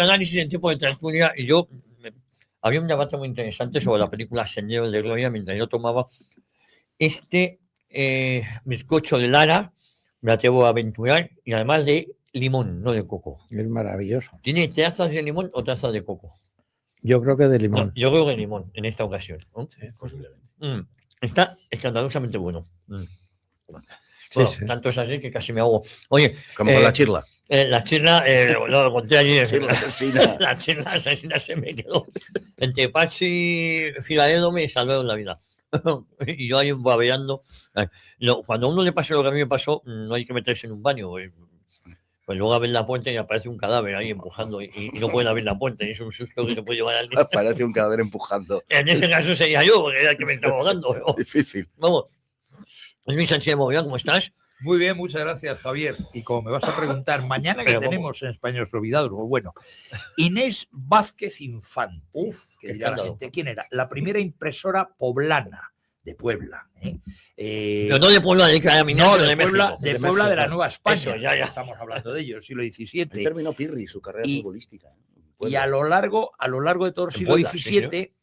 análisis en tiempo de tertulia y había un debate muy interesante sobre la película Sendero de Gloria mientras yo tomaba bizcocho de Lara, me atrevo a aventurar, y además de limón, no de coco. Es maravilloso. ¿Tiene trazas de limón o trazas de coco? Yo creo que de No, limón. yo creo que de limón en esta ocasión, ¿no? Sí, posiblemente. Está escandalosamente bueno. Sí, Bueno, sí. tanto es así que casi me hago. Oye, Como con la chirla. la chirla, lo conté ayer. Chirla asesina. La chirla asesina se me quedó. Entre Pachi y Filaredo me salvaron la vida. Y yo ahí babeando. Cuando a uno le pasa lo que a mí me pasó, no hay que meterse en un baño. Pues luego abres la puerta y aparece un cadáver ahí empujando y no pueden abrir la puerta. Y es un susto que se puede llevar al día. Parece un cadáver empujando. En ese caso sería yo, porque era el que me estaba ahogando. Pero, Difícil. vamos. Luis Sánchez de Mogollón, ¿cómo estás? Muy bien, muchas gracias, Javier. Y como me vas a preguntar, mañana que tenemos en Españoles Olvidados, pues bueno, Inés Vázquez Infante. Que dirá la gente, ¿quién era? La primera impresora poblana de Puebla. Pero no de Puebla, de no, de Puebla, México. de Puebla de la Nueva España. Eso, ya. Estamos hablando de ello, el siglo XVII. Ahí terminó Pirri su carrera futbolística. Y a lo largo de todo el siglo XVII,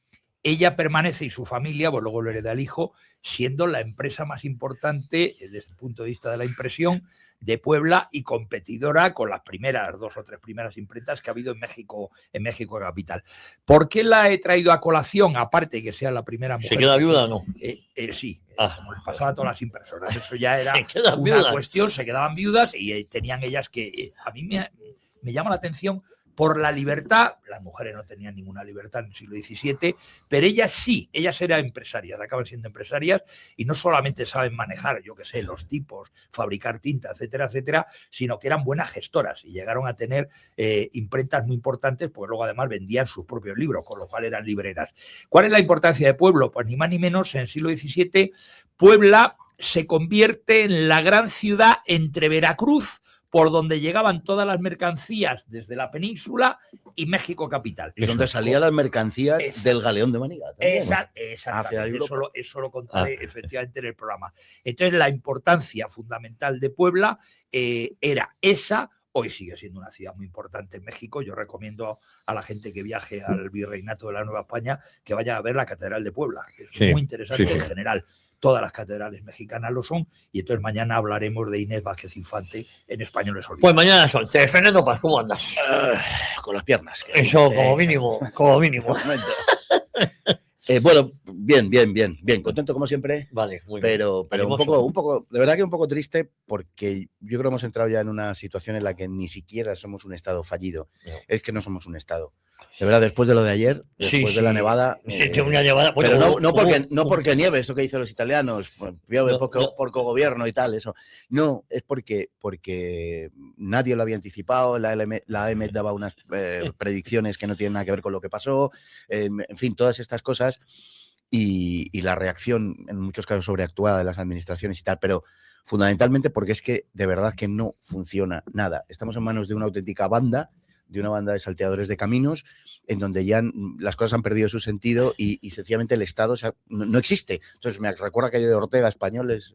ella permanece y su familia, pues luego lo hereda el hijo, siendo la empresa más importante desde el punto de vista de la impresión de Puebla y competidora con las primeras 2 o 3 primeras imprentas que ha habido en México capital. ¿Por qué la he traído a colación? Aparte que sea la primera mujer. ¿Se queda viuda o no? Sí, como les pasaba a todas las impresoras. Eso ya era una viudas. cuestión, se quedaban viudas y tenían ellas que... A mí me llama la atención por la libertad. Las mujeres no tenían ninguna libertad en el siglo XVII, pero ellas sí, ellas eran empresarias, acaban siendo empresarias y no solamente saben manejar, yo qué sé, los tipos, fabricar tinta, etcétera, etcétera, sino que eran buenas gestoras y llegaron a tener imprentas muy importantes, porque luego además vendían sus propios libros, con lo cual eran libreras. ¿Cuál es la importancia de Puebla? Pues ni más ni menos, en el siglo XVII, Puebla se convierte en la gran ciudad entre Veracruz, por donde llegaban todas las mercancías desde la península, y México capital. Y donde salían las mercancías del galeón de Manigat. Exactamente, eso lo contaré efectivamente en el programa. Entonces, la importancia fundamental de Puebla era esa. Hoy sigue siendo una ciudad muy importante en México. Yo recomiendo a la gente que viaje al Virreinato de la Nueva España que vaya a ver la Catedral de Puebla, que es muy interesante en general. Todas las catedrales mexicanas lo son, y entonces mañana hablaremos de Inés Vázquez Infante en Españoles Olvidados. Pues mañana a las 11. Fernando Paz, ¿cómo andas? Con las piernas. Eso, como mínimo. Bueno, bien, contento como siempre. Vale, muy bien. Pero un poco, de verdad que un poco triste, porque yo creo que hemos entrado ya en una situación en la que ni siquiera somos un Estado fallido. No. Es que no somos un Estado. De verdad, después de lo de ayer, después de la nevada. Una nevada. Bueno, pero no porque nieve, eso que dicen los italianos, por cogobierno y tal, eso. No, es porque nadie lo había anticipado, la AEMET daba unas predicciones que no tienen nada que ver con lo que pasó, en fin, todas estas cosas, y la reacción, en muchos casos sobreactuada de las administraciones y tal, pero fundamentalmente porque es que de verdad que no funciona nada. Estamos en manos de una auténtica banda, de una banda de salteadores de caminos, en donde ya las cosas han perdido su sentido y sencillamente el Estado no existe. Entonces me recuerda aquello de Ortega, españoles,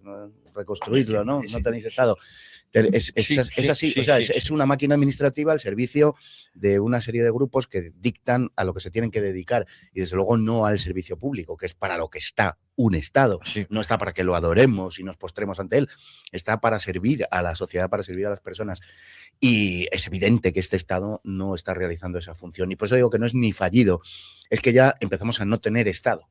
reconstruirlo, ¿no? No tenéis Estado. Es así, o sea, es una máquina administrativa al servicio de una serie de grupos que dictan a lo que se tienen que dedicar, y desde luego no al servicio público, que es para lo que está un Estado. No está para que lo adoremos y nos postremos ante él, está para servir a la sociedad, para servir a las personas. Y es evidente que este Estado no está realizando esa función, y por eso digo que no es ni fallido, es que ya empezamos a no tener Estado.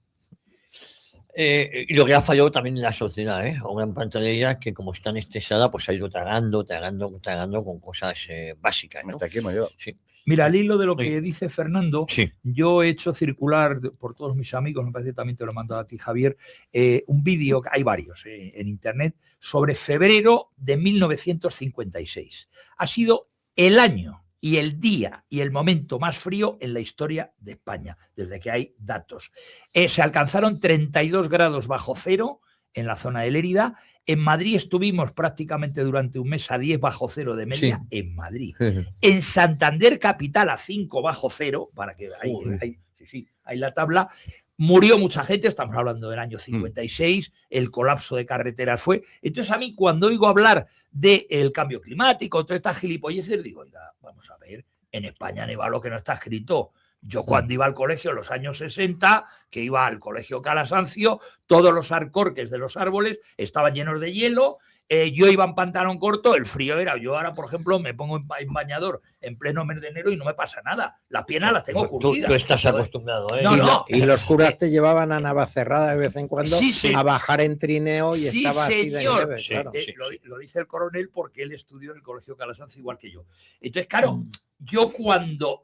Y lo que ha fallado también en la sociedad, una gran parte de ella que, como está anestesiada, pues ha ido tragando con cosas básicas, ¿no? Hasta aquí me llevo. Sí. Mira, al hilo de lo que dice Fernando, yo he hecho circular por todos mis amigos, me parece que también te lo he mandado a ti, Javier, un vídeo, hay varios en internet, sobre febrero de 1956. Ha sido el año y el día y el momento más frío en la historia de España, desde que hay datos. Se alcanzaron 32 grados bajo cero en la zona de Lérida. En Madrid estuvimos prácticamente durante un mes a 10 bajo cero de media, en Madrid. En Santander capital a 5 bajo cero, para que hay la tabla. Murió mucha gente, estamos hablando del año 56, el colapso de carreteras fue. Entonces a mí, cuando oigo hablar del cambio climático, todas estas gilipolleces, digo, oiga, vamos a ver, En España no iba lo que no está escrito. Yo cuando iba al colegio en los años 60, que iba al colegio Calasancio, todos los alcorques de los árboles estaban llenos de hielo. Yo iba en pantalón corto, el frío era. Yo ahora, por ejemplo, me pongo en bañador en pleno mes de enero y no me pasa nada. Las piernas las tengo curtidas. Tú estás acostumbrado, ¿eh? Y los curas te llevaban a Navacerrada de vez en cuando a bajar en trineo y estaba así de nieve. Claro. Lo dice el coronel porque él estudió en el colegio Calasanz igual que yo. Entonces, claro, yo cuando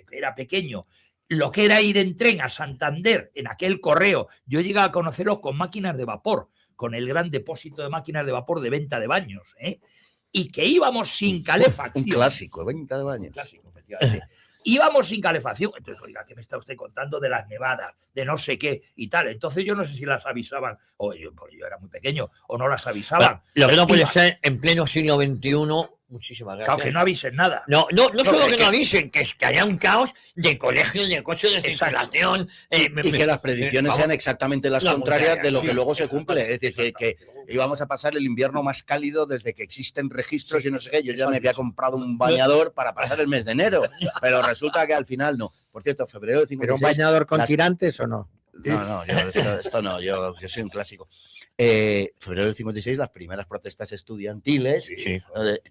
era pequeño, lo que era ir en tren a Santander, en aquel correo, yo llegaba a conocerlos con máquinas de vapor, con el gran depósito de máquinas de vapor de venta de baños, y que íbamos sin calefacción. Un clásico, venta de baños. Un clásico, efectivamente. Íbamos sin calefacción. Entonces, oiga, ¿qué me está usted contando de las nevadas, de no sé qué y tal? Entonces yo no sé si las avisaban, o yo era muy pequeño, o no las avisaban. Lo que no puede ser en pleno siglo XXI. Muchísimas gracias. Claro, que no avisen nada. No solo que no avisen, que haya un caos de colegios, de coches de circulación. Y que las predicciones sean exactamente las contrarias de lo que luego se cumple. Es decir, que íbamos a pasar el invierno más cálido desde que existen registros y no sé qué. Yo ya me había comprado un bañador para pasar el mes de enero, pero resulta que al final no. Por cierto, febrero del 56... ¿Pero un bañador con tirantes o no? No, esto no, yo soy un clásico. Febrero del 56, las primeras protestas estudiantiles,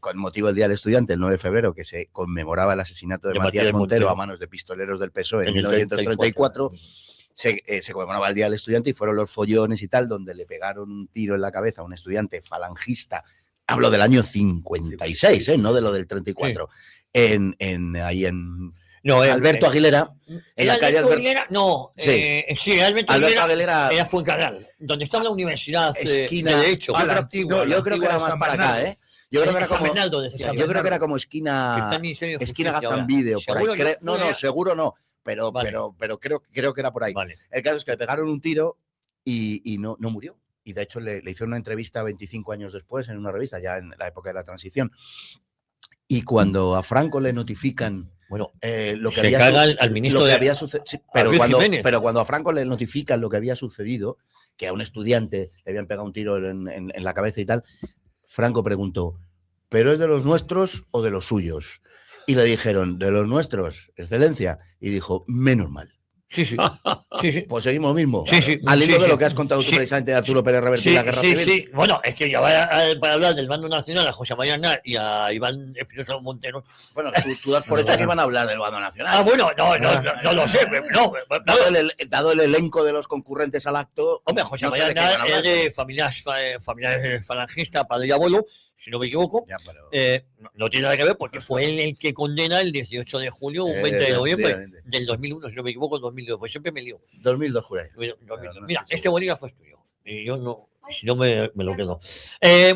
con motivo del Día del Estudiante, el 9 de febrero, que se conmemoraba el asesinato de Matías Montero a manos de pistoleros del PSOE en 1934, se conmemoraba el Día del Estudiante y fueron los follones y tal, donde le pegaron un tiro en la cabeza a un estudiante falangista. Hablo del año 56, no de lo del 34, ahí en... No, Alberto Aguilera, en la calle Alberto Aguilera, no, Alberto Aguilera era Fuencarral, donde está la universidad esquina, de hecho. Yo creo que era más para acá, Yo creo que era como esquina Gaztambide o por ahí. No, seguro no, pero creo que era por ahí. Vale. El caso es que le pegaron un tiro y no murió. Y de hecho le hicieron una entrevista 25 años después en una revista, ya en la época de la transición. Y cuando a Franco le notifican lo que había al ministro pero cuando a Franco le notifican lo que había sucedido, que a un estudiante le habían pegado un tiro en la cabeza y tal, Franco preguntó, ¿pero es de los nuestros o de los suyos? Y le dijeron, de los nuestros, excelencia, y dijo, menos mal. Sí. Pues seguimos mismo. Sí. Al hilo de lo que has contado tú precisamente de Arturo Pérez Reverte y la guerra civil. Sí. Bueno, es que ya para hablar del bando nacional a José María Aznar y a Iván Espinosa Montero. Bueno, tú das por hecho que iban a hablar del bando nacional. Bueno, no lo sé. Dado el elenco de los concurrentes al acto. Hombre, José María Aznar es de familias falangistas, padre y abuelo, si no me equivoco. No tiene nada que ver porque fue él el que condena el 18 de julio, un 20 de noviembre del 2001, si no me equivoco, 2002. Pues siempre me lío. 2002, juré. Mira, este bolígrafo es tuyo. Y yo no, si no me lo quedo.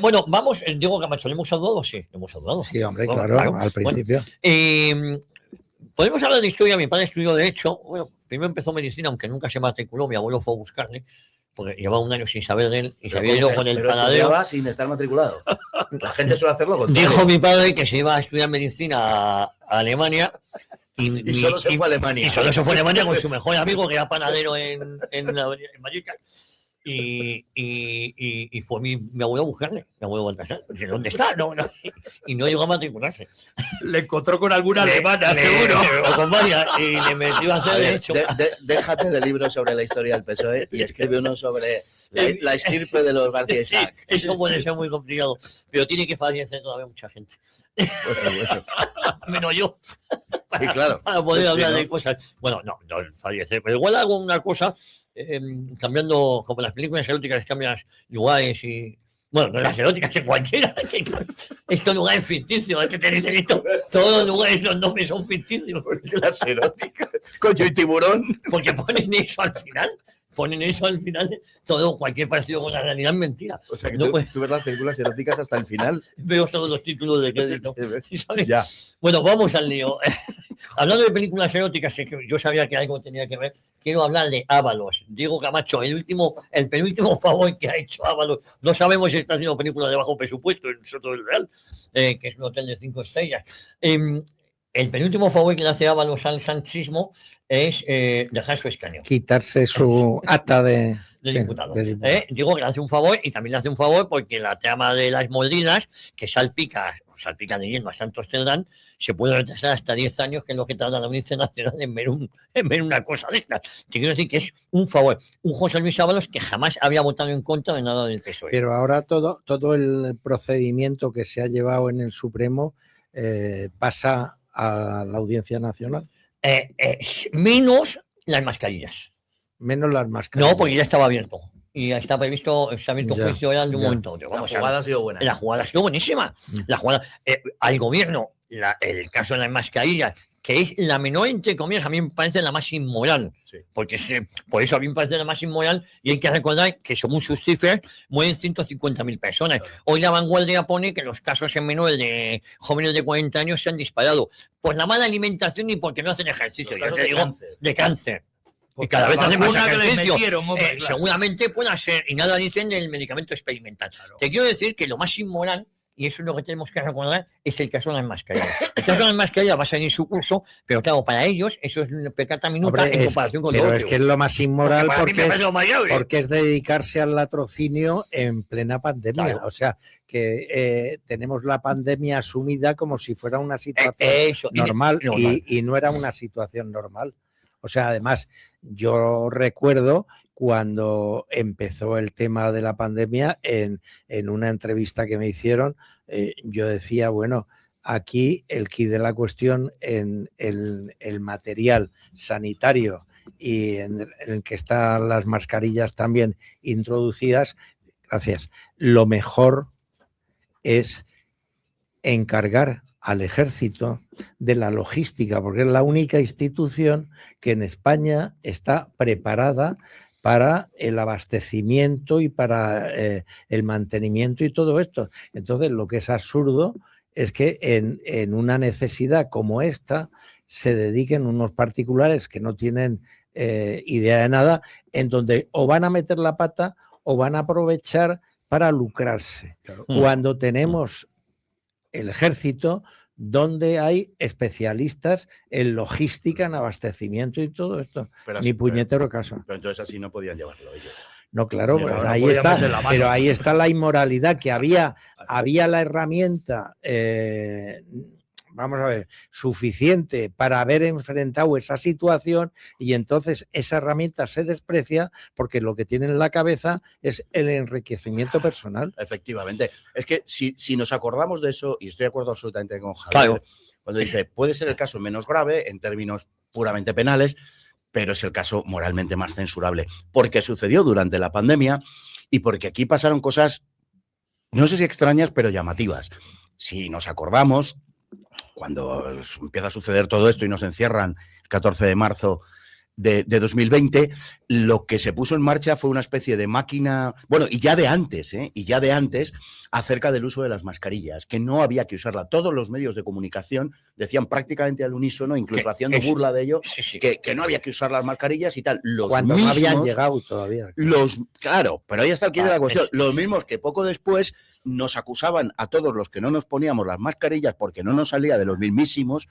Bueno, vamos, Diego Camacho, ¿le hemos saludado? Sí, le hemos saludado. Sí, hombre, claro, al principio. Podemos hablar de historia. Mi padre estudió Derecho. Bueno, primero empezó medicina, aunque nunca se matriculó. Mi abuelo fue a buscarle, porque llevaba un año sin saber de él y se había ido con el panadero. Sin estar matriculado. La gente suele hacerlo con Dijo mi padre que se iba a estudiar medicina a Alemania. Y solo se fue a Alemania. Y solo se fue a Alemania con su mejor amigo, que era panadero en Vallecas. Y fue mi abuelo a buscarle. Mi abuelo Baltasar. ¿Dónde está? No. Y no llegó a matricularse. Le encontró con alguna alemana, seguro. O con varias. Y le metió a hacer Derecho. Déjate de libros sobre la historia del PSOE y escribe uno sobre la estirpe de los García Isaac. Sí, eso puede ser muy complicado. Pero tiene que fallecer todavía mucha gente. Bueno. Menos yo. Sí, claro. Para poder hablar de cosas. Bueno, no fallecer. Pero igual hago una cosa. Cambiando, como las películas eróticas, cambias lugares y. Bueno, no las eróticas, en cualquiera. Estos lugares ficticios, hay que tener esto. Todos los lugares, los nombres son ficticios. Las eróticas. Coño y tiburón. Porque ponen eso al final. Todo, cualquier parecido con la realidad es mentira. O sea, que tú ves las películas eróticas hasta el final. Veo todos los títulos de crédito. ¿Sabes? Ya. Bueno, vamos al lío. Hablando de películas eróticas, que yo sabía que algo tenía que ver, quiero hablar de Ábalos. Diego Camacho, el penúltimo favor que ha hecho Ábalos. No sabemos si está haciendo películas de bajo presupuesto en Soto del Real, que es un hotel de 5 estrellas. el penúltimo favor que le hace Ábalos al sanchismo es dejar su escaño. Quitarse su acta de diputado. Digo que le hace un favor, y también le hace un favor porque la trama de las mordidas, que salpica de lleno a Santos Cerdán, se puede retrasar hasta 10 años, que es lo que tarda la Audiencia Nacional en ver una cosa de estas. Te quiero decir que es un favor. Un José Luis Ábalos que jamás había votado en contra de nada del PSOE. Pero ahora todo el procedimiento que se ha llevado en el Supremo pasa a la Audiencia Nacional. Menos las mascarillas. Menos las mascarillas. No, porque ya estaba abierto. Y ya está previsto, se ha abierto juicio oral de un momento a otro. La jugada ha sido buena. La jugada ha sido buenísima. La jugada, al gobierno, el caso de las mascarillas, que es la menor, entre comillas, a mí me parece la más inmoral. Sí. Porque por eso a mí me parece la más inmoral, y hay que recordar que según sus cifras mueren 150.000 personas. Claro. Hoy La Vanguardia pone que los casos en menores de jóvenes de 40 años se han disparado por la mala alimentación y porque no hacen ejercicio. Yo te digo, de cáncer. Y cada vez hace más ejercicio. Claro. Seguramente pueda ser, y nada dicen del medicamento experimental. Claro. Te quiero decir que lo más inmoral, y eso es lo que tenemos que recordar, es el caso de las mascarillas. El caso de las mascarillas va a seguir su curso, pero claro, para ellos eso es pecata minuta en comparación con lo otro. Pero es que es lo más inmoral porque es dedicarse al latrocinio en plena pandemia. Claro. O sea, que tenemos la pandemia asumida como si fuera una situación normal y no era una situación normal. O sea, además, yo recuerdo cuando empezó el tema de la pandemia, en una entrevista que me hicieron, yo decía, bueno, aquí el quid de la cuestión en el material sanitario y en el que están las mascarillas también introducidas, gracias, lo mejor es encargar al ejército de la logística, porque es la única institución que en España está preparada para el abastecimiento y para el mantenimiento y todo esto. Entonces, lo que es absurdo es que en una necesidad como esta se dediquen unos particulares que no tienen idea de nada, en donde o van a meter la pata o van a aprovechar para lucrarse. Claro. Cuando tenemos el ejército, donde hay especialistas en logística, en abastecimiento y todo esto. Ni puñetero caso. Pero entonces así no podían llevarlo ellos. No, claro, pero ahí está. Pero ahí está la inmoralidad, que había la herramienta, vamos a ver, suficiente para haber enfrentado esa situación, y entonces esa herramienta se desprecia porque lo que tienen en la cabeza es el enriquecimiento personal. Efectivamente. Es que si nos acordamos de eso, y estoy de acuerdo absolutamente con Javier, claro, cuando dice, puede ser el caso menos grave en términos puramente penales, pero es el caso moralmente más censurable, porque sucedió durante la pandemia y porque aquí pasaron cosas, no sé si extrañas, pero llamativas. Si nos acordamos, cuando empieza a suceder todo esto y nos encierran el 14 de marzo de 2020, lo que se puso en marcha fue una especie de máquina, bueno, y ya de antes, acerca del uso de las mascarillas, que no había que usarla. Todos los medios de comunicación decían prácticamente al unísono, incluso haciendo burla de ello, que no había que usar las mascarillas y tal. Cuando no habían llegado todavía. Claro, pero ahí está el quid de la cuestión. Los mismos que poco después nos acusaban a todos los que no nos poníamos las mascarillas porque no nos salía de los mismísimos,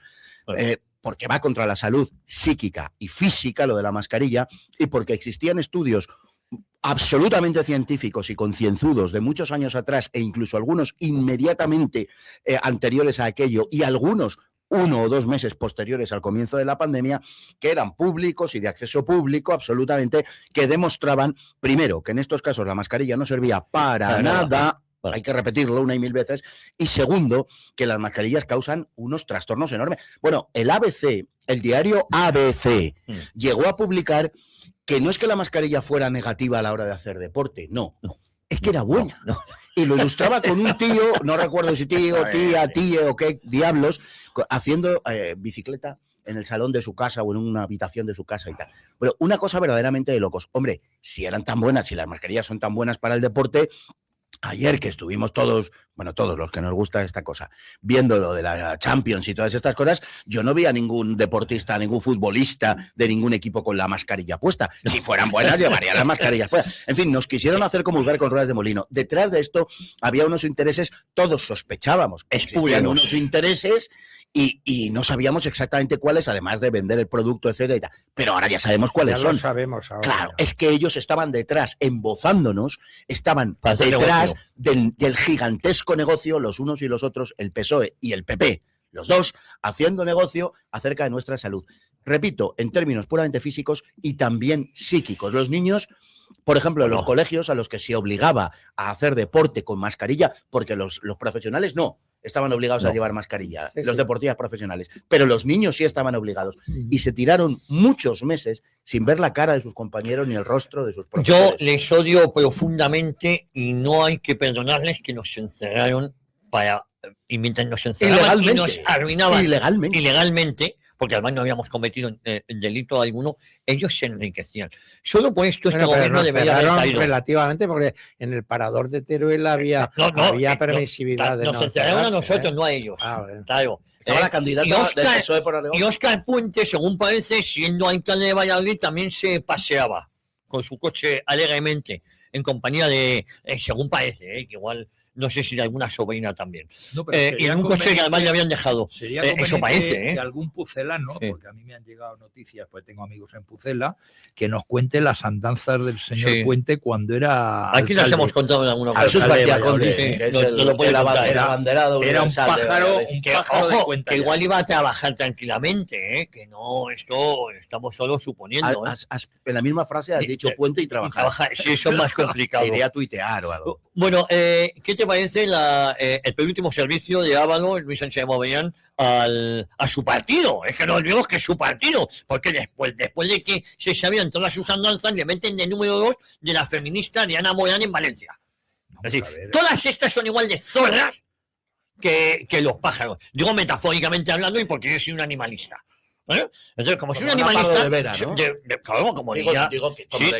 porque va contra la salud psíquica y física lo de la mascarilla, y porque existían estudios absolutamente científicos y concienzudos de muchos años atrás, e incluso algunos inmediatamente anteriores a aquello, y algunos 1 o 2 meses posteriores al comienzo de la pandemia, que eran públicos y de acceso público absolutamente, que demostraban, primero, que en estos casos la mascarilla no servía para nada. Hay que repetirlo 1 y 1000 veces. Y segundo, que las mascarillas causan unos trastornos enormes. Bueno, el ABC, el diario ABC, llegó a publicar que no es que la mascarilla fuera negativa a la hora de hacer deporte, no. Es que era buena. Y lo ilustraba con un tío, no recuerdo si tío, tía o qué diablos, haciendo bicicleta en el salón de su casa o en una habitación de su casa y tal. Pero una cosa verdaderamente de locos. Hombre, si eran tan buenas, si las mascarillas son tan buenas para el deporte, ayer que estuvimos todos los que nos gusta esta cosa, viendo lo de la Champions y todas estas cosas, yo no vi a ningún deportista, ningún futbolista de ningún equipo con la mascarilla puesta. Si fueran buenas, llevarían las mascarillas puestas. En fin, nos quisieron hacer comulgar con ruedas de molino. Detrás de esto había unos intereses, todos sospechábamos, existían unos intereses, y no sabíamos exactamente cuáles, además de vender el producto, etcétera. Pero ahora ya sabemos cuáles son. Lo sabemos ahora. Claro, es que ellos estaban detrás, embozándonos, estaban detrás del gigantesco negocio, los unos y los otros, el PSOE y el PP, los dos, haciendo negocio acerca de nuestra salud. Repito, en términos puramente físicos y también psíquicos. Los niños, por ejemplo, en los colegios a los que se obligaba a hacer deporte con mascarilla, porque los profesionales no estaban obligados a llevar mascarilla, los deportistas profesionales, pero los niños sí estaban obligados. Y se tiraron muchos meses sin ver la cara de sus compañeros ni el rostro de sus profesores. Yo les odio profundamente y no hay que perdonarles que nos encerraron y mientras nos encerraban y nos arruinaban ilegalmente, porque además no habíamos cometido delito alguno, ellos se enriquecían. Solo por esto este gobierno debería haber caído. Relativamente, porque en el parador de Teruel había permisividad. Nos encerraron a nosotros, no a ellos. Claro. Estaba la candidata del PSOE por Aragón. Y Óscar Puente, según parece, siendo alcalde de Valladolid, también se paseaba con su coche alegremente, en compañía de, según parece, que igual... No sé si de alguna sobrina también. No, y en un coche que además le habían dejado. Eso parece. De algún pucelano, porque a mí me han llegado noticias, pues tengo amigos en Pucela, que nos cuente las andanzas del señor Puente cuando era. Aquí las hemos contado en alguna ocasión. El abanderado. Era un pájaro de cuenta. Que igual iba a trabajar tranquilamente, que no, esto estamos solo suponiendo. En la misma frase has dicho Puente y trabajar. Sí, eso es más complicado. Iría a tuitear o algo. Bueno, ¿qué te parece el penúltimo servicio de Ábalos, Luis Sánchez de Mogollón, a su partido? Es que no olvidemos que es su partido, porque después de que se sabían todas sus andanzas, le meten de número 2 de la feminista Diana Morán en Valencia. Es decir, todas estas son igual de zorras que los pájaros. Digo metafóricamente hablando y porque yo soy un animalista. Entonces, como soy un animalista, de Vera, ¿no? Claro, como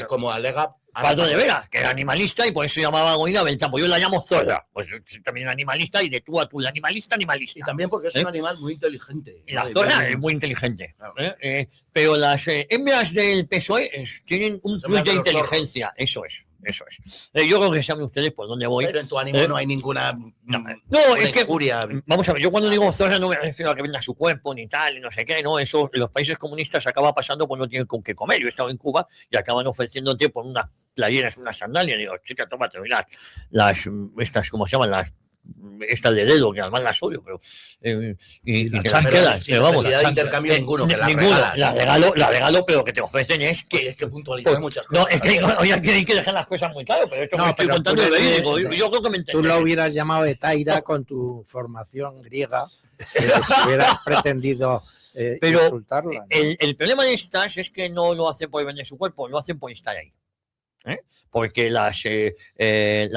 como alega Pardo de Vera, que era animalista y por eso llamaba a Goina Beltrán, pues yo la llamo zorra, pues soy también animalista y de tú a tú, animalista. Y también porque es un animal muy inteligente. Y la zorra es muy inteligente, claro. Pero las hembras del PSOE tienen un plus de inteligencia, eso es. Yo creo que saben ustedes por dónde voy. Pero en tu ánimo no hay ninguna es que, injuria. Vamos a ver, yo cuando digo zorra no me refiero a que venda su cuerpo ni tal, no sé qué, no, eso en los países comunistas acaba pasando pues no tienen con qué comer. Yo he estado en Cuba y acaban ofreciéndote por unas playeras, unas sandalias, digo, chica, tómate, estas, ¿cómo se llaman? Estas de dedo, que además las odio, pero y que las quedas, sin necesidad de intercambio ninguno, que la regalo, pero que te ofrecen es que... Es que puntualizar muchas cosas. No, es que hay que dejar las cosas muy claras, pero esto no, estoy contando de verídico, yo creo que me entendí. Tú lo hubieras llamado Etaira con tu formación griega, que hubieras pretendido insultarla, ¿no? El problema de estas es que no lo hacen por vender su cuerpo, lo hacen por estar ahí. Porque la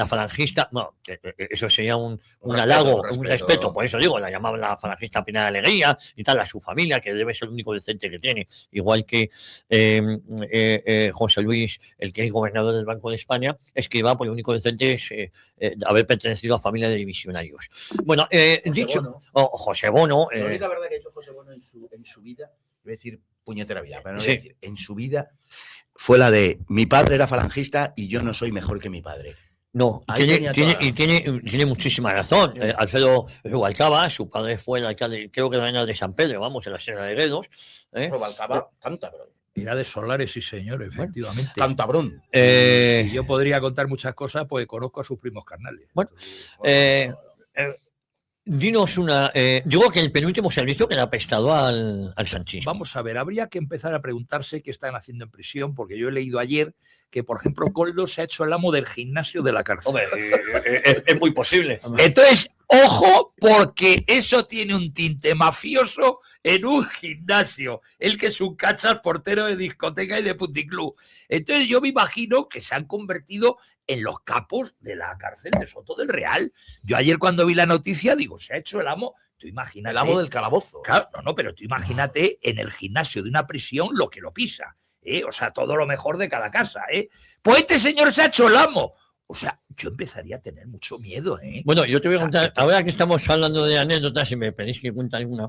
falangista, no, eso sería un halago, un respeto, por eso digo, la llamaban la falangista Pina de Alegría y tal, a su familia, que debe ser el único decente que tiene, igual que José Luis, el que es gobernador del Banco de España, escriba, por el único decente es haber pertenecido a familia de divisionarios. Bueno, José Bono. La única verdad que ha hecho José Bono en su vida, voy a decir puñetera vida, pero no voy a decir, en su vida, fue la de mi padre era falangista y yo no soy mejor que mi padre. No, tiene muchísima razón. Alfredo Rubalcaba, su padre fue el alcalde, creo que era de San Pedro, vamos, en la Sierra de Gredos. Rubalcaba, cántabro. Era de Solares, sí señor, efectivamente. Cantabrón. Y yo podría contar muchas cosas porque conozco a sus primos carnales. Bueno, dinos digo que el penúltimo servicio que le ha prestado al sanchismo. Vamos a ver, habría que empezar a preguntarse qué están haciendo en prisión, porque yo he leído ayer que, por ejemplo, Coldo se ha hecho el amo del gimnasio de la cárcel. Hombre, es muy posible. Entonces, ojo, porque eso tiene un tinte mafioso en un gimnasio. El que es un cachas portero de discoteca y de puticlub. Entonces, yo me imagino que se han convertido en los capos de la cárcel de Soto del Real. Yo ayer cuando vi la noticia digo, se ha hecho el amo, tú imagínate. El amo del calabozo. Claro, pero tú imagínate en el gimnasio de una prisión lo que lo pisa, o sea, todo lo mejor de cada casa, Pues este señor se ha hecho el amo. O sea, yo empezaría a tener mucho miedo, Bueno, yo te voy a contar, ahora que estamos hablando de anécdotas, si me pedís que cuente alguna,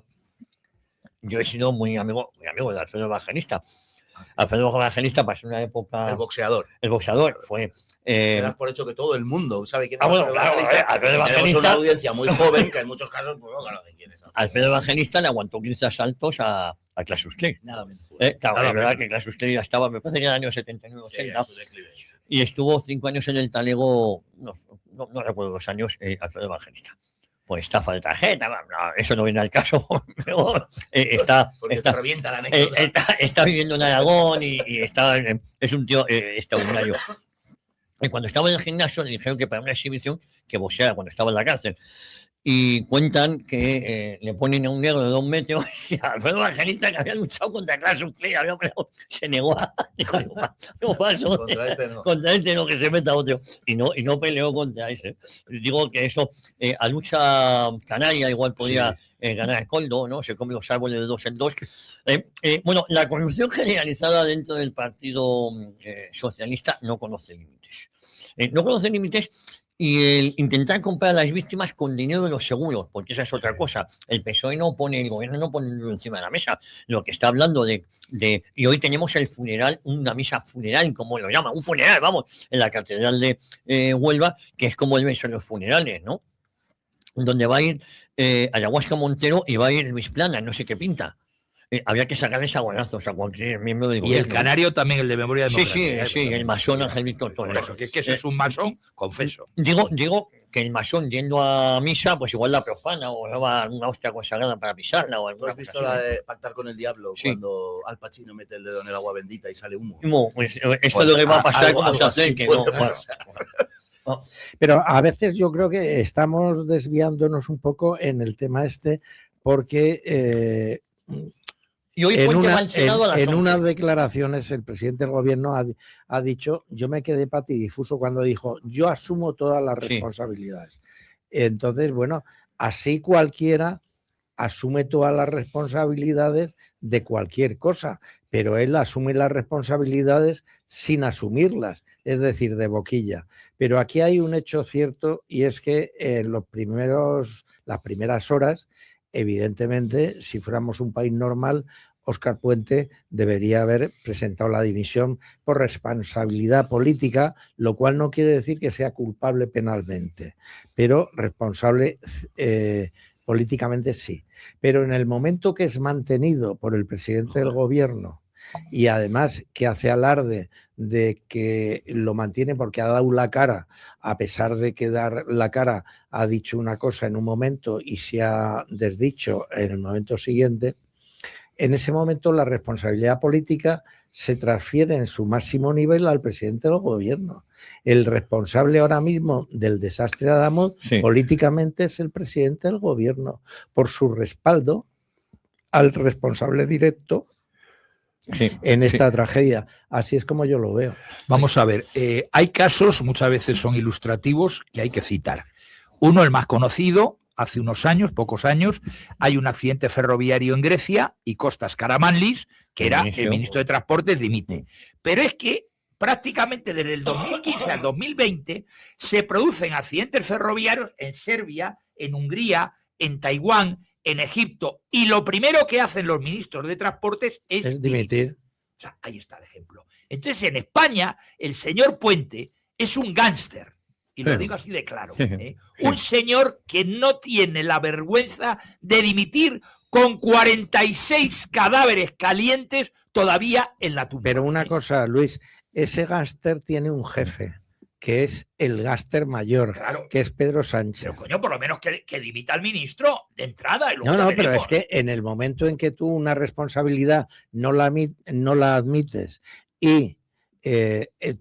yo he sido muy amigo de Alfredo Evangelista. Alfredo Evangelista pasó una época... El boxeador. El boxeador fue... das por hecho que todo el mundo sabe quién es bueno, claro, Alfredo Evangelista. Tenemos una audiencia muy joven que en muchos casos pues no sabe quién es. Alfredo Evangelista le aguantó 15 asaltos a Clasuskey. Nada menos. Claro, es verdad que Clasuskey ya estaba, me parece que en el año 79-80. Y estuvo 5 años en el talego, no recuerdo los años, Alfredo Evangelista. Pues estafa de tarjeta, no, eso no viene al caso. Pero, te revienta la anécdota. Está viviendo en Aragón y es un tío extraordinario. Y cuando estaba en el gimnasio le dijeron que para una exhibición que boxeara cuando estaba en la cárcel. Y cuentan que le ponen a un negro de 2 metros y a Alfredo Evangelista, que había luchado contra Clasuskey, se negó a... No paso, contra este no, que se meta otro. Y no peleó contra ese. Digo que eso, a lucha canaria igual podía ganar el coldo, ¿no? Se come los árboles de 2 en 2. Bueno, la corrupción generalizada dentro del Partido Socialista no conoce límites. No conoce límites. Y el intentar comprar a las víctimas con dinero de los seguros, porque esa es otra cosa. El PSOE el gobierno no pone encima de la mesa. Lo que está hablando y hoy tenemos el funeral, una misa funeral, como lo llaman, un funeral, vamos, en la Catedral de Huelva, que es como deben ser los funerales, ¿no? Donde va a ir Ayahuasca Montero y va a ir Luis Plana, no sé qué pinta. Había que sacarles aguanazos a cualquier miembro del gobierno. Y el canario también, el de Memoria Democrática. Sí, el masón Ángel Víctor Torres. Por eso, que es que ese es un masón, confeso. Digo que el masón yendo a misa, pues igual la profana o lleva una hostia consagrada para pisarla. O ¿Tú has visto la de Pactar con el Diablo? Sí. Cuando Al Pacino mete el dedo en el agua bendita y sale humo. Pues esto es lo que va a pasar con los hacer que no. Bueno. Pero a veces yo creo que estamos desviándonos un poco en el tema porque... Y hoy en unas declaraciones el presidente del gobierno ha dicho, yo me quedé patidifuso cuando dijo, yo asumo todas las responsabilidades. Entonces, bueno, así cualquiera asume todas las responsabilidades de cualquier cosa, pero él asume las responsabilidades sin asumirlas, es decir, de boquilla. Pero aquí hay un hecho cierto y es que en las primeras horas, evidentemente, si fuéramos un país normal, Óscar Puente debería haber presentado la dimisión por responsabilidad política, lo cual no quiere decir que sea culpable penalmente, pero responsable políticamente sí. Pero en el momento que es mantenido por el presidente del gobierno y además que hace alarde de que lo mantiene porque ha dado la cara, a pesar de que dar la cara ha dicho una cosa en un momento y se ha desdicho en el momento siguiente, en ese momento la responsabilidad política se transfiere en su máximo nivel al presidente del gobierno. El responsable ahora mismo del desastre de Adamuz políticamente es el presidente del gobierno por su respaldo al responsable directo en esta tragedia. Así es como yo lo veo. Vamos a ver, hay casos, muchas veces son ilustrativos, que hay que citar. Uno, el más conocido, hace unos años, pocos años, hay un accidente ferroviario en Grecia y Kostas Karamanlis, que era el ministro de Transportes, dimite. Pero es que prácticamente desde el 2015 al 2020 se producen accidentes ferroviarios en Serbia, en Hungría, en Taiwán, en Egipto, y lo primero que hacen los ministros de Transportes es dimitir. O sea, ahí está el ejemplo. Entonces, en España, el señor Puente es un gángster, y lo digo así de claro, un señor que no tiene la vergüenza de dimitir con 46 cadáveres calientes todavía en la tumba. Pero una cosa, Luis, ese gángster tiene un jefe, que es el gángster mayor, claro, que es Pedro Sánchez. Pero coño, por lo menos que dimita al ministro de entrada. Y luego no, pero es que en el momento en que tú una responsabilidad no la admites y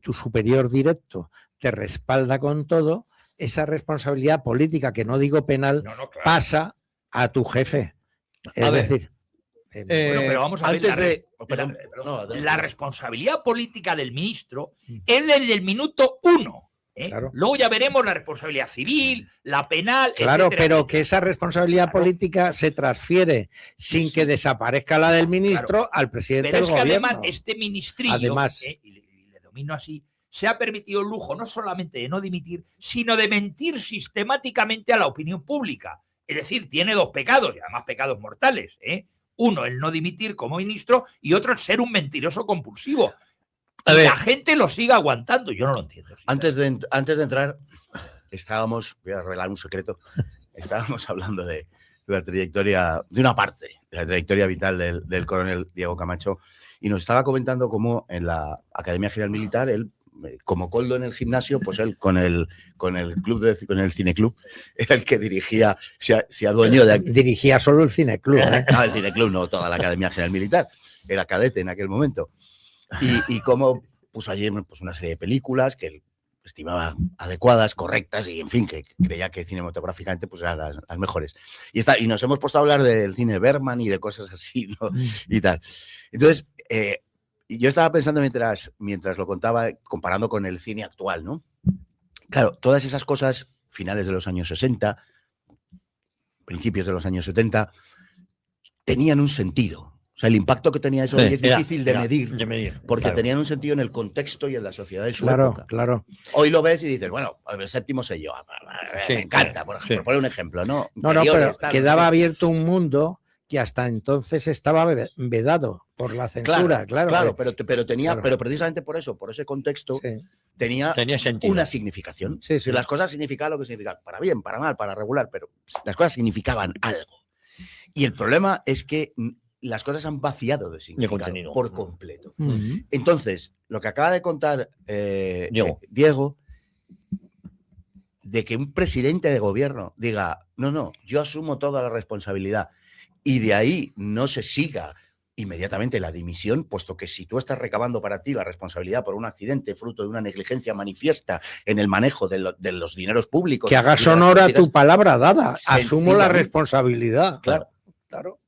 tu superior directo te respalda con todo, esa responsabilidad política, que no digo penal, claro, pasa a tu jefe. Es decir... bueno, pero vamos a ver, la responsabilidad política del ministro es desde el minuto 1. Claro. Luego ya veremos la responsabilidad civil, la penal. Claro, etcétera, pero etcétera. Que esa responsabilidad política se transfiere sin que desaparezca la del ministro al presidente del gobierno. Pero es que además este ministrillo, y le domino así, se ha permitido el lujo no solamente de no dimitir, sino de mentir sistemáticamente a la opinión pública. Es decir, tiene 2 pecados, y además pecados mortales. Uno, el no dimitir como ministro, y otro, el ser un mentiroso compulsivo. Y la gente lo sigue aguantando. Yo no lo entiendo. Antes de entrar, voy a revelar un secreto, estábamos hablando de la trayectoria, de una parte de la trayectoria vital del coronel Diego Camacho, y nos estaba comentando cómo en la Academia General Militar, él, como Coldo en el gimnasio, pues él con el cineclub, era el que dirigía, se adueñó de... Dirigía solo el cineclub. No, el cineclub no, toda la Academia General Militar, era cadete en aquel momento. Y cómo puso allí pues, una serie de películas que él estimaba adecuadas, correctas, y en fin, que creía que cinematográficamente pues eran las mejores. Y nos hemos puesto a hablar del cine Bergman y de cosas así, ¿no? Y tal. Entonces, yo estaba pensando mientras lo contaba, comparando con el cine actual, ¿no? Claro, todas esas cosas, finales de los años 60, principios de los años 70, tenían un sentido. O sea, el impacto que tenía eso es difícil de medir, porque claro, tenían un sentido en el contexto y en la sociedad de su época. Claro. Hoy lo ves y dices, bueno, el séptimo sello, me encanta, por ejemplo, poner un ejemplo, ¿no? No, pero quedaba abierto un mundo que hasta entonces estaba vedado por la censura, claro, pero precisamente por eso, por ese contexto, tenía una significación. Sí. Las cosas significaban lo que significaban, para bien, para mal, para regular, pero las cosas significaban algo. Y el problema es que las cosas han vaciado de significado por completo. Entonces, lo que acaba de contar Diego, de que un presidente de gobierno diga, no, yo asumo toda la responsabilidad, y de ahí no se siga inmediatamente la dimisión, puesto que si tú estás recabando para ti la responsabilidad por un accidente fruto de una negligencia manifiesta en el manejo de los dineros públicos... Que hagas honor a tu palabra dada, asumo la responsabilidad. Claro.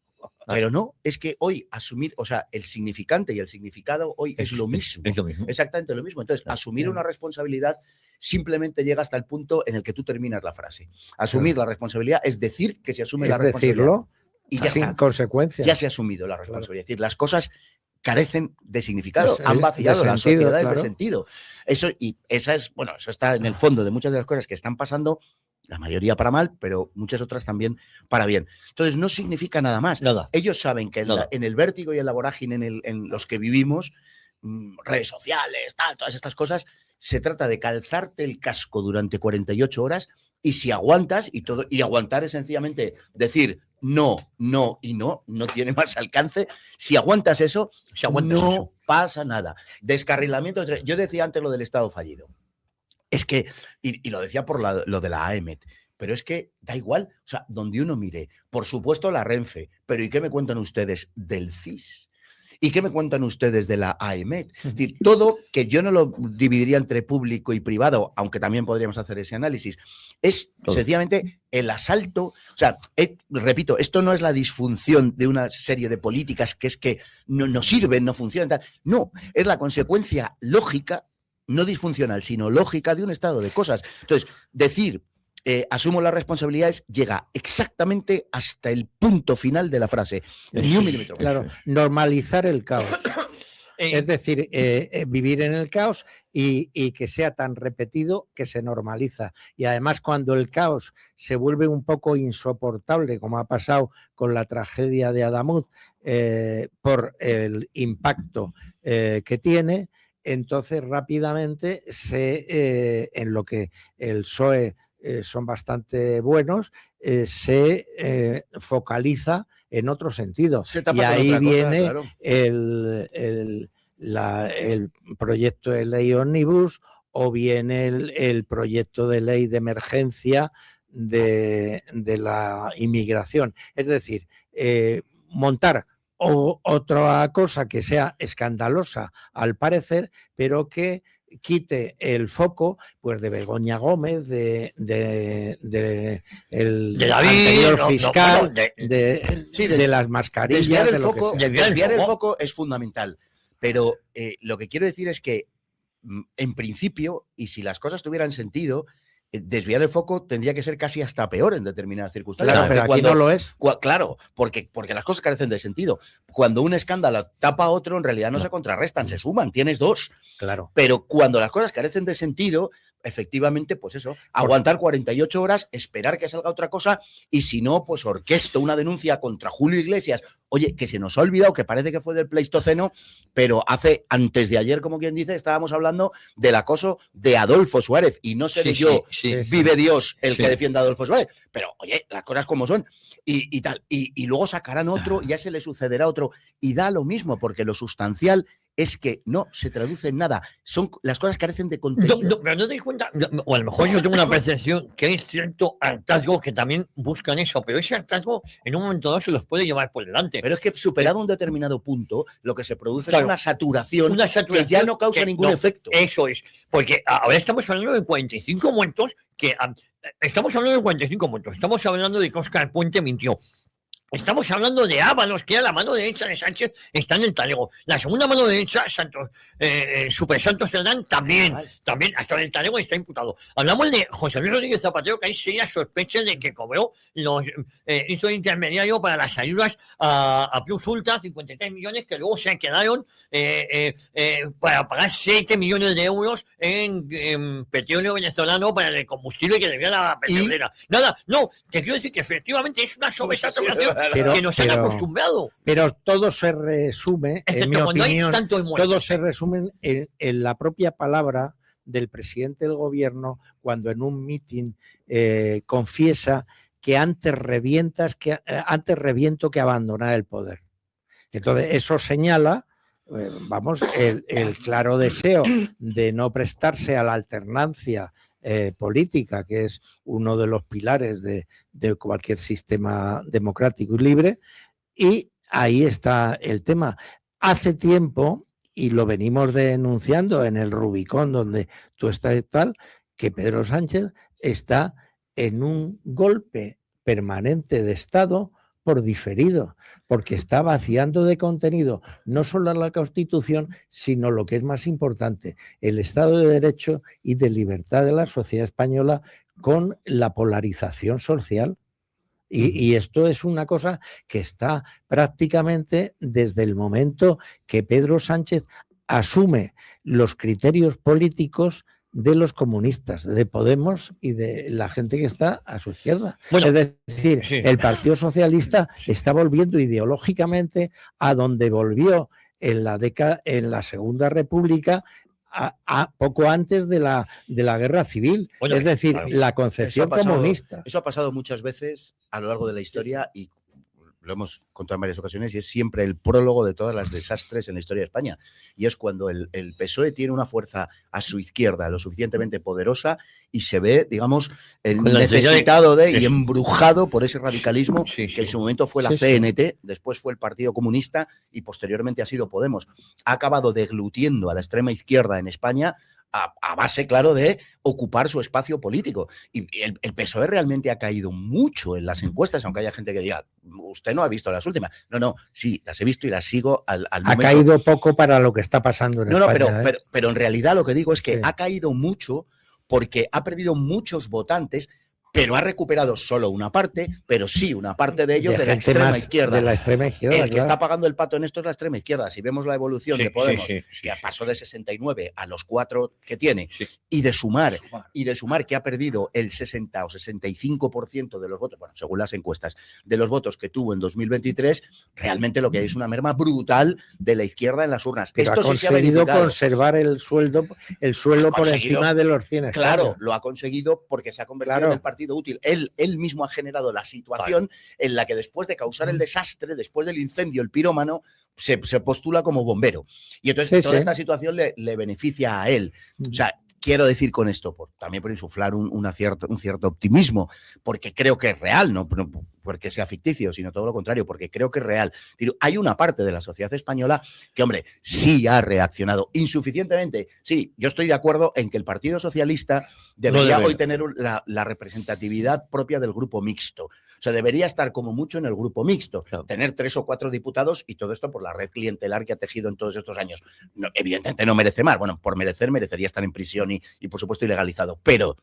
Pero no, es que hoy asumir, o sea, el significante y el significado hoy es lo mismo. Es lo mismo. Exactamente lo mismo. Entonces, asumir una responsabilidad simplemente llega hasta el punto en el que tú terminas la frase. Asumir la responsabilidad es decir que se asume la responsabilidad. Decirlo, y ya sin está. consecuencias. Ya se ha asumido la responsabilidad. Es decir, las cosas carecen de significado, han vaciado las sociedades de sentido. Eso está en el fondo de muchas de las cosas que están pasando, la mayoría para mal, pero muchas otras también para bien. Entonces, no significa nada más. Nada. Ellos saben que en el vértigo y en la vorágine en los que vivimos, redes sociales, todas estas cosas, se trata de calzarte el casco durante 48 horas y si aguantas, y aguantar es sencillamente decir no tiene más alcance. Si aguantas eso, no pasa nada. Descarrilamiento. Yo decía antes lo del Estado fallido. Es que, y lo decía por lo de la AEMET, pero es que da igual, o sea, donde uno mire, por supuesto la Renfe, pero ¿y qué me cuentan ustedes del CIS? ¿Y qué me cuentan ustedes de la AEMET? Es decir, todo, que yo no lo dividiría entre público y privado, aunque también podríamos hacer ese análisis, es sencillamente el asalto. O sea, repito, esto no es la disfunción de una serie de políticas que es que no sirven, no funcionan, tal. No, es la consecuencia lógica, no disfuncional, sino lógica de un estado de cosas. Entonces, decir asumo las responsabilidades llega exactamente hasta el punto final de la frase. Ni un milímetro. Claro, normalizar el caos. Es decir, vivir en el caos y que sea tan repetido que se normaliza. Y además, cuando el caos se vuelve un poco insoportable, como ha pasado con la tragedia de Adamuz, por el impacto que tiene, entonces rápidamente en lo que el PSOE son bastante buenos, se focaliza en otro sentido. Y ahí viene claro, el proyecto de ley Omnibus o viene el proyecto de ley de emergencia de la inmigración. Es decir, montar otra cosa que sea escandalosa al parecer, pero que quite el foco pues de Begoña Gómez, de David, anterior fiscal, de las mascarillas. Desviar el foco es fundamental, pero lo que quiero decir es que en principio, y si las cosas tuvieran sentido, desviar el foco tendría que ser casi hasta peor en determinadas circunstancias. Claro, pero aquí no lo es. Claro, porque las cosas carecen de sentido. Cuando un escándalo tapa a otro, en realidad no se contrarrestan, se suman, tienes dos. Claro. Pero cuando las cosas carecen de sentido, efectivamente, pues eso, aguantar 48 horas, esperar que salga otra cosa y si no, pues orquesto una denuncia contra Julio Iglesias. Oye, que se nos ha olvidado, que parece que fue del Pleistoceno, pero antes de ayer, como quien dice, estábamos hablando del acoso de Adolfo Suárez y no seré vive Dios el que defienda a Adolfo Suárez, pero oye, las cosas como son y tal, y luego sacarán otro, ya se le sucederá otro y da lo mismo porque lo sustancial es que no se traduce en nada. Las cosas carecen de contenido. Pero no te das cuenta, o a lo mejor yo tengo una percepción que hay cierto hartazgo que también buscan eso, pero ese hartazgo en un momento dado se los puede llevar por delante. Pero es que superado un determinado punto, lo que se produce es una saturación que ya no causa ningún efecto. Eso es, porque ahora estamos hablando de 45 muertos, estamos hablando de 45 muertos, estamos hablando de que Óscar Puente mintió. Estamos hablando de Ábalos, que a la mano derecha de Sánchez está en el talego. La segunda mano derecha, Super Santos Cerdán, también, hasta en el talego está imputado. Hablamos de José Luis Rodríguez Zapatero, que hay serias sospechas de que cobró hizo el intermediario para las ayudas a Plus Ultra, 53 millones, que luego se quedaron para pagar 7 millones de euros en petróleo venezolano para el combustible que debía la petrolera. Nada, no, te quiero decir que efectivamente es una sobresaturación que nos han acostumbrado. Pero todo se resume, en mi opinión, todo se resume en la propia palabra del presidente del gobierno cuando en un mitin confiesa que antes reviento que abandonar el poder. Entonces, eso señala, el claro deseo de no prestarse a la alternancia política, que es uno de los pilares de cualquier sistema democrático y libre, y ahí está el tema. Hace tiempo, y lo venimos denunciando en el Rubicón, donde tú estás tal, que Pedro Sánchez está en un golpe permanente de Estado por diferido, porque está vaciando de contenido no solo la Constitución, sino lo que es más importante, el Estado de Derecho y de libertad de la sociedad española con la polarización social. Y esto es una cosa que está prácticamente desde el momento que Pedro Sánchez asume los criterios políticos de los comunistas, de Podemos y de la gente que está a su izquierda. Bueno, es decir, el Partido Socialista está volviendo ideológicamente a donde volvió en la Segunda República, a poco antes de la Guerra Civil. Bueno, es decir, la concepción comunista. Eso ha pasado muchas veces a lo largo de la historia y lo hemos contado en varias ocasiones y es siempre el prólogo de todas las desastres en la historia de España. Y es cuando el PSOE tiene una fuerza a su izquierda lo suficientemente poderosa y se ve, digamos, necesitado y embrujado por ese radicalismo que en su momento fue la CNT, después fue el Partido Comunista y posteriormente ha sido Podemos. Ha acabado deglutiendo a la extrema izquierda en España a base, claro, de ocupar su espacio político. Y el PSOE realmente ha caído mucho en las encuestas, aunque haya gente que diga, usted no ha visto las últimas. No, sí, las he visto y las sigo al momento. Ha caído poco para lo que está pasando en España. Pero en realidad lo que digo es que ha caído mucho porque ha perdido muchos votantes, pero ha recuperado solo una parte, pero sí una parte de ellos de la extrema izquierda. De la extrema izquierda, el que está pagando el pato en esto es la extrema izquierda. Si vemos la evolución de Podemos, que pasó de 69 a los 4 que tiene, y de sumar que ha perdido el 60 o 65% de los votos, bueno, según las encuestas, de los votos que tuvo en 2023, realmente lo que hay es una merma brutal de la izquierda en las urnas. Pero esto ha conseguido conservar el suelo por encima de los 100 escaños. Claro, lo ha conseguido porque se ha convertido en el partido útil. Él mismo ha generado la situación en la que después de causar el desastre, después del incendio, el pirómano se postula como bombero. Y entonces toda esta situación le beneficia a él. O sea, quiero decir con esto, también por insuflar un cierto optimismo, porque creo que es real, no porque sea ficticio, sino todo lo contrario, porque creo que es real. Hay una parte de la sociedad española que, hombre, sí ha reaccionado insuficientemente. Sí, yo estoy de acuerdo en que el Partido Socialista debería hoy tener la representatividad propia del grupo mixto. O sea, debería estar como mucho en el grupo mixto, tener 3 o 4 diputados y todo esto por la red clientelar que ha tejido en todos estos años. No, evidentemente no merece más. Bueno, por merecería estar en prisión y por supuesto ilegalizado. Pero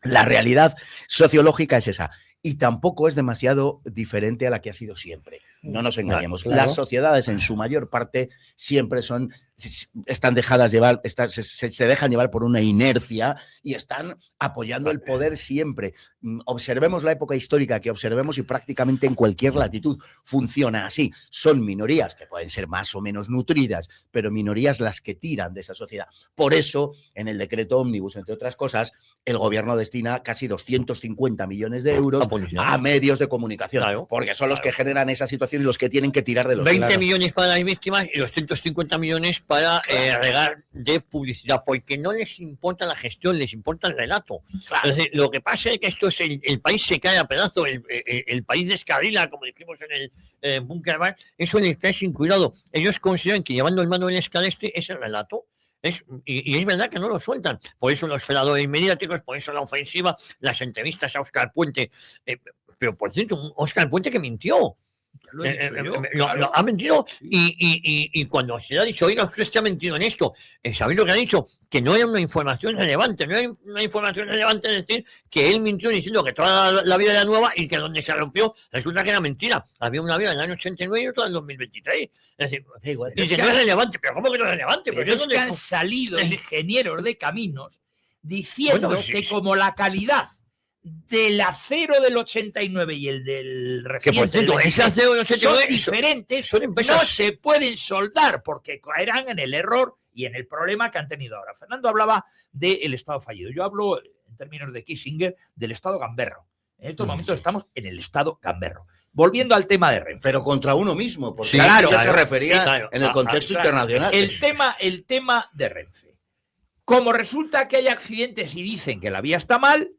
la realidad sociológica es esa. Y tampoco es demasiado diferente a la que ha sido siempre. No nos engañemos. Claro. Las sociedades, en su mayor parte, siempre están dejadas llevar, se dejan llevar por una inercia y están apoyando el poder siempre. Observemos la época histórica que observemos y prácticamente en cualquier latitud funciona así. Son minorías que pueden ser más o menos nutridas, pero minorías las que tiran de esa sociedad. Por eso, en el decreto Ómnibus, entre otras cosas, el gobierno destina casi 250 millones de euros a medios de comunicación, claro, porque son los que generan esa situación y los que tienen que tirar de los 20 millones para las víctimas y 250 millones para regar de publicidad, porque no les importa la gestión, les importa el relato. Claro. Entonces, lo que pasa es que esto es el país se cae a pedazos, el país descarrila, como dijimos en el Bunker Bar, eso les cae sin cuidado. Ellos consideran que llevando el mano del escaleste es el relato. Y es verdad que no lo sueltan. Por eso los celadores mediáticos, por eso la ofensiva, las entrevistas a Óscar Puente. Pero por cierto, Óscar Puente que mintió. Lo he dicho yo, lo ha mentido y cuando se le ha dicho, oiga, usted ha mentido en esto, ¿sabéis lo que ha dicho? Que no era una información relevante, no era una información relevante, es decir, que él mintió diciendo que toda la vida era nueva y que donde se rompió resulta que era mentira. Había una vida en el año 89 y otra en el 2023. Es decir, dice, no es relevante, pero ¿cómo que no es relevante? Pero es que han salido ingenieros de caminos diciendo que como la calidad del acero del 89 y el del reciente, que por cierto, ese acero del 89 son diferentes, no se pueden soldar porque caerán en el error y en el problema que han tenido ahora. Fernando hablaba del Estado fallido. Yo hablo, en términos de Kissinger, del Estado gamberro. En estos momentos estamos en el Estado gamberro. Volviendo al tema de Renfe. Pero contra uno mismo, porque claro, se refería en el contexto internacional. El tema de Renfe. Como resulta que hay accidentes y dicen que la vía está mal,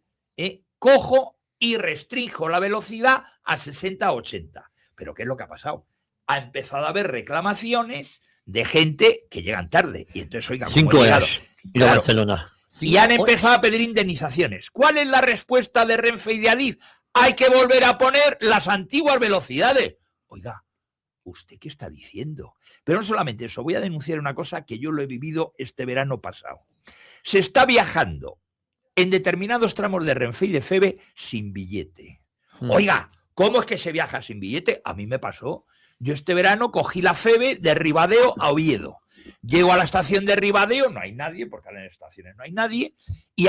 cojo y restrinjo la velocidad a 60-80. ¿Pero qué es lo que ha pasado? Ha empezado a haber reclamaciones de gente que llegan tarde. Y entonces, oiga, 5 horas ir a Barcelona. Y han empezado a pedir indemnizaciones. ¿Cuál es la respuesta de Renfe y de Adif? Hay que volver a poner las antiguas velocidades. Oiga, ¿usted qué está diciendo? Pero no solamente eso, voy a denunciar una cosa que yo lo he vivido este verano pasado. Se está viajando en determinados tramos de Renfe y de Feve sin billete. Oiga, ¿cómo es que se viaja sin billete? A mí me pasó. Yo este verano cogí la Feve de Ribadeo a Oviedo. Llego a la estación de Ribadeo, no hay nadie, porque en las estaciones no hay nadie, y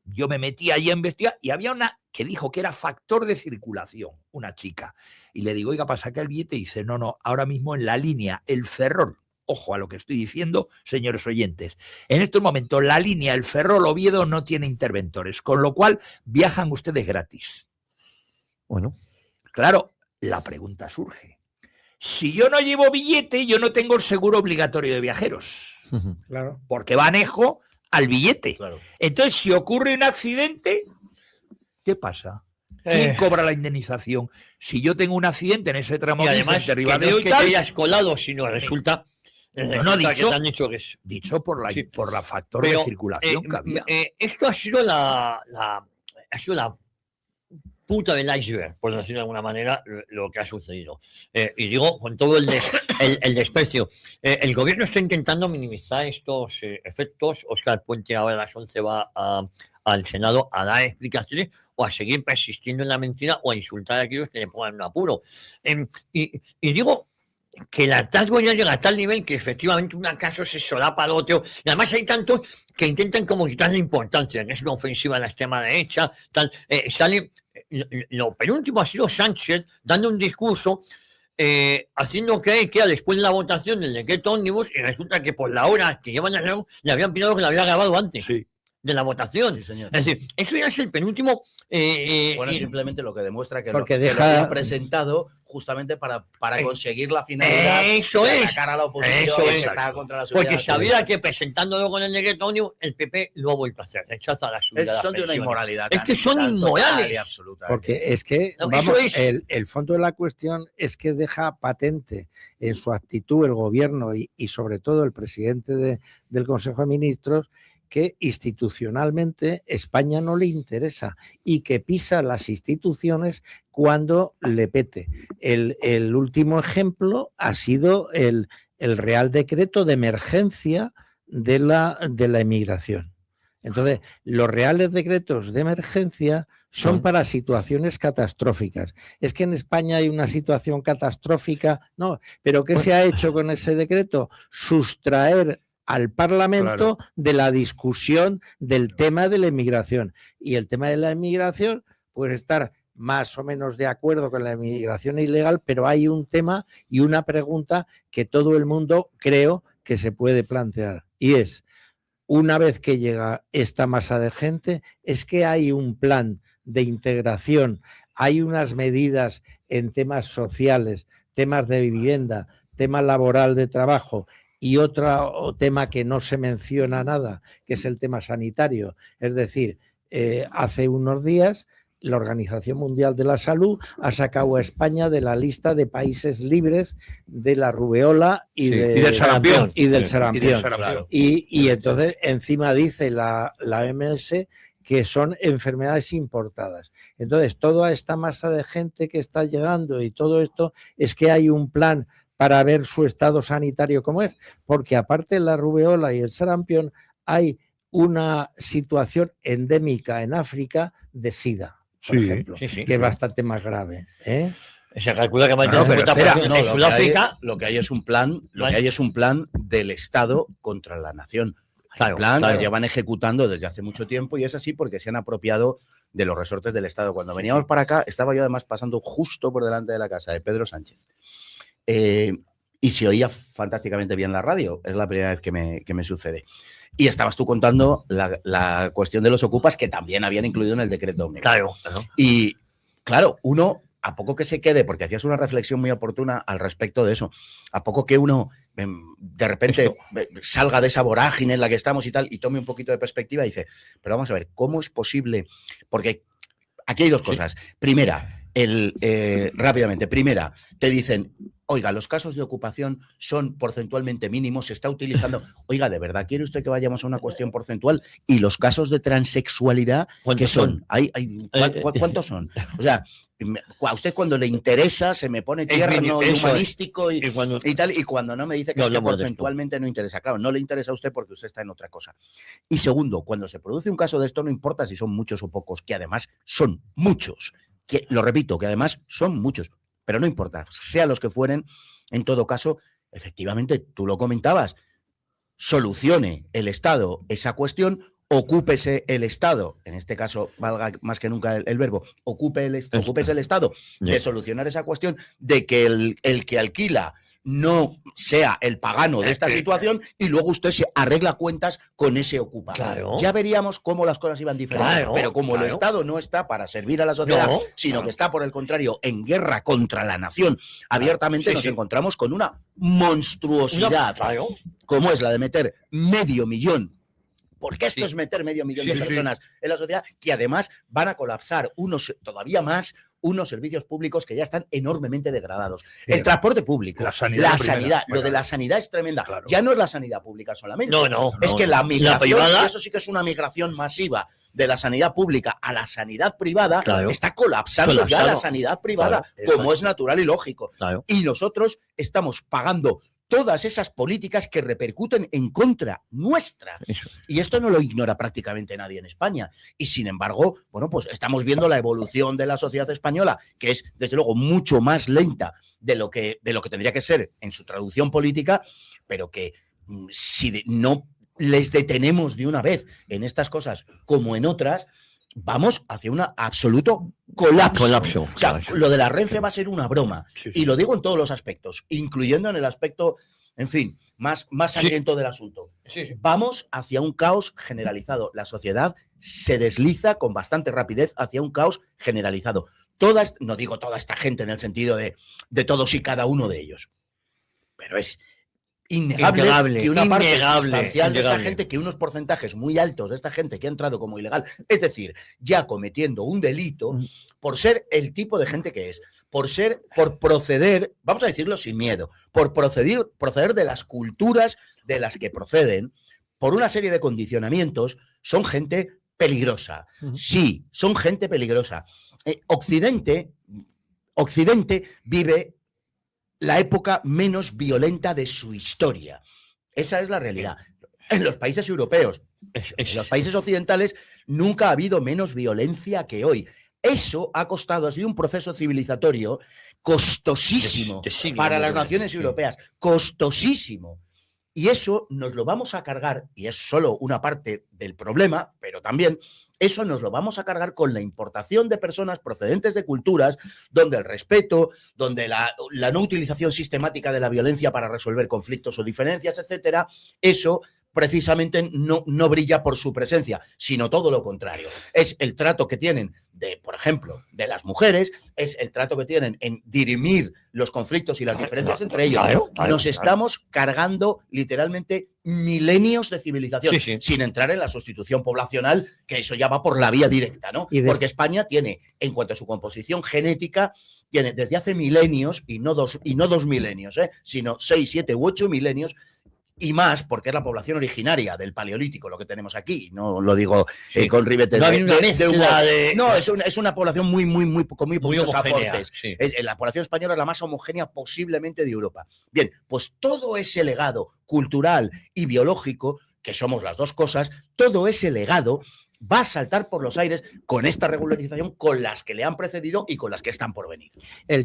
yo me metí allí a investigar, y había una que dijo que era factor de circulación, una chica. Y le digo, oiga, para sacar el billete, y dice, no, ahora mismo en la línea El Ferrol, ojo a lo que estoy diciendo, señores oyentes, en estos momentos la línea El Ferrol Oviedo no tiene interventores, con lo cual viajan ustedes gratis. Bueno. Claro, la pregunta surge. Si yo no llevo billete, yo no tengo el seguro obligatorio de viajeros. Claro. Porque va anejo al billete. Claro. Entonces, si ocurre un accidente, ¿qué pasa? ¿Quién cobra la indemnización? Si yo tengo un accidente en ese tramo y además, de Ribadeo no es que te hayas colado, sino resulta... dicho por la factor de circulación que había. Esto ha sido la puta del iceberg, por decirlo de alguna manera, lo que ha sucedido. Y digo, con todo el desprecio. El gobierno está intentando minimizar estos efectos. Óscar Puente ahora a las 11 va al Senado a dar explicaciones o a seguir persistiendo en la mentira o a insultar a aquellos que le pongan un apuro. Y digo que el hartazgo ya llega a tal nivel que efectivamente un caso se solapa al otro. Y además hay tantos que intentan como quitarle importancia, que es una ofensiva a la extrema derecha, tal. Sale... Lo penúltimo ha sido Sánchez dando un discurso haciendo creer que después de la votación del decreto Ómnibus, y resulta que por la hora que llevan al lado le habían pedido que la había grabado antes. Sí. De la votación. Sí, señor. Es decir, eso ya es el penúltimo. Simplemente lo que demuestra que lo han presentado justamente para conseguir la finalidad de atacar a la oposición que está contra la sociedad. Porque sabía que presentándolo con el decreto Ómnibus, el PP lo ha vuelto a hacer. Rechaza la subida. Son de una inmoralidad. Es que son inmorales. Absoluta. Porque es que el fondo de la cuestión es que deja patente en su actitud el gobierno y sobre todo el presidente del Consejo de Ministros que institucionalmente España no le interesa y que pisa las instituciones cuando le pete. El último ejemplo ha sido el Real Decreto de Emergencia de la emigración. Entonces, los reales decretos de emergencia son para situaciones catastróficas. Es que en España hay una situación catastrófica, no, pero ¿qué se ha hecho con ese decreto? Sustraer al Parlamento de la discusión del tema de la inmigración. Y el tema de la inmigración puede estar más o menos de acuerdo con la inmigración ilegal, pero hay un tema y una pregunta que todo el mundo creo que se puede plantear, y es, una vez que llega esta masa de gente, es que hay un plan de integración, hay unas medidas en temas sociales, temas de vivienda, tema laboral de trabajo y otro tema que no se menciona nada, que es el tema sanitario. Es decir, hace unos días la Organización Mundial de la Salud ha sacado a España de la lista de países libres de la rubeola y del sarampión. Y entonces encima dice la OMS que son enfermedades importadas. Entonces, toda esta masa de gente que está llegando y todo esto, es que hay un plan para ver su estado sanitario como es, porque aparte de la rubeola y el sarampión, hay una situación endémica en África de SIDA, por ejemplo, que es bastante más grave. Se calcula que en Sudáfrica lo que hay es un plan, del Estado contra la nación. Hay un plan que llevan ejecutando desde hace mucho tiempo, y es así porque se han apropiado de los resortes del Estado. Cuando veníamos para acá, estaba yo además pasando justo por delante de la casa de Pedro Sánchez. Y se oía fantásticamente bien la radio. Es la primera vez que me sucede. Y estabas tú contando la cuestión de los ocupas, que también habían incluido en el decreto Omnibus. Claro. Y claro, uno, a poco que se quede, porque hacías una reflexión muy oportuna al respecto de eso, a poco que uno de repente salga de esa vorágine en la que estamos y tal, y tome un poquito de perspectiva y dice, pero vamos a ver, ¿cómo es posible? Porque aquí hay dos cosas. Primera, rápidamente, te dicen, oiga, los casos de ocupación son porcentualmente mínimos, se está utilizando. Oiga, ¿de verdad quiere usted que vayamos a una cuestión porcentual? ¿Y los casos de transexualidad qué son? ¿Cuántos son? O sea, a usted cuando le interesa se me pone tierno y humanístico y tal, y cuando no me dice que, porcentualmente no interesa. Claro, no le interesa a usted porque usted está en otra cosa. Y segundo, cuando se produce un caso de esto, no importa si son muchos o pocos, que además son muchos. Lo repito, que además son muchos. Pero no importa, sean los que fueren, en todo caso, efectivamente, tú lo comentabas, solucione el Estado esa cuestión, ocúpese el Estado, en este caso valga más que nunca el verbo, ocúpese el Estado de solucionar esa cuestión, de que el que alquila no sea el pagano de esta situación, y luego usted se arregla cuentas con ese ocupa. Claro. Ya veríamos cómo las cosas iban diferentes, pero como el Estado no está para servir a la sociedad, sino que está, por el contrario, en guerra contra la nación, abiertamente nos encontramos con una monstruosidad, como es la de meter 500.000, porque esto es meter 500.000 de personas en la sociedad, que además van a colapsar unos servicios públicos que ya están enormemente degradados. El transporte público, la sanidad, lo de la sanidad es tremenda. Claro. Ya no es la sanidad pública solamente. Es que la migración, privada, eso sí que es una migración masiva de la sanidad pública a la sanidad privada, está colapsando ya la sanidad privada, como es natural y lógico. Y nosotros estamos pagando todas esas políticas que repercuten en contra nuestra. Y esto no lo ignora prácticamente nadie en España. Y sin embargo, bueno, pues estamos viendo la evolución de la sociedad española, que es, desde luego, mucho más lenta de lo que tendría que ser en su traducción política, pero que si no les detenemos de una vez en estas cosas como en otras, vamos hacia un absoluto colapso. O sea, lo de la Renfe va a ser una broma. Y lo digo en todos los aspectos, incluyendo en el aspecto, en fin, más sangriento del asunto. Vamos hacia un caos generalizado. La sociedad se desliza con bastante rapidez hacia un caos generalizado. No digo toda esta gente en el sentido de todos y cada uno de ellos, pero es innegable que una parte sustancial de esta gente, que unos porcentajes muy altos de esta gente que ha entrado como ilegal, es decir, ya cometiendo un delito por ser el tipo de gente que es, por proceder, vamos a decirlo sin miedo, por proceder de las culturas de las que proceden, por una serie de condicionamientos, son gente peligrosa. Sí, son gente peligrosa. Occidente vive la época menos violenta de su historia. Esa es la realidad. En los países europeos, en los países occidentales, nunca ha habido menos violencia que hoy. Eso ha costado, ha sido un proceso civilizatorio costosísimo para las naciones europeas, costosísimo. Y eso nos lo vamos a cargar, y es solo una parte del problema, pero también eso nos lo vamos a cargar con la importación de personas procedentes de culturas donde el respeto, donde la no utilización sistemática de la violencia para resolver conflictos o diferencias, etcétera, eso precisamente no brilla por su presencia, sino todo lo contrario. Es el trato que tienen por ejemplo, de las mujeres, es el trato que tienen en dirimir los conflictos y las diferencias entre ellos. Nos estamos cargando literalmente milenios de civilización, sin entrar en la sustitución poblacional, que eso ya va por la vía directa, ¿no? Porque España tiene, en cuanto a su composición genética, tiene desde hace milenios, y no dos milenios, sino 6, 7 u 8 milenios, y más, porque es la población originaria del Paleolítico, lo que tenemos aquí. No lo digo con ribetes no, es una población con muy poquitos aportes. La población española es la más homogénea posiblemente de Europa. Bien, pues todo ese legado cultural y biológico, que somos las dos cosas, todo ese legado va a saltar por los aires con esta regularización, con las que le han precedido y con las que están por venir. El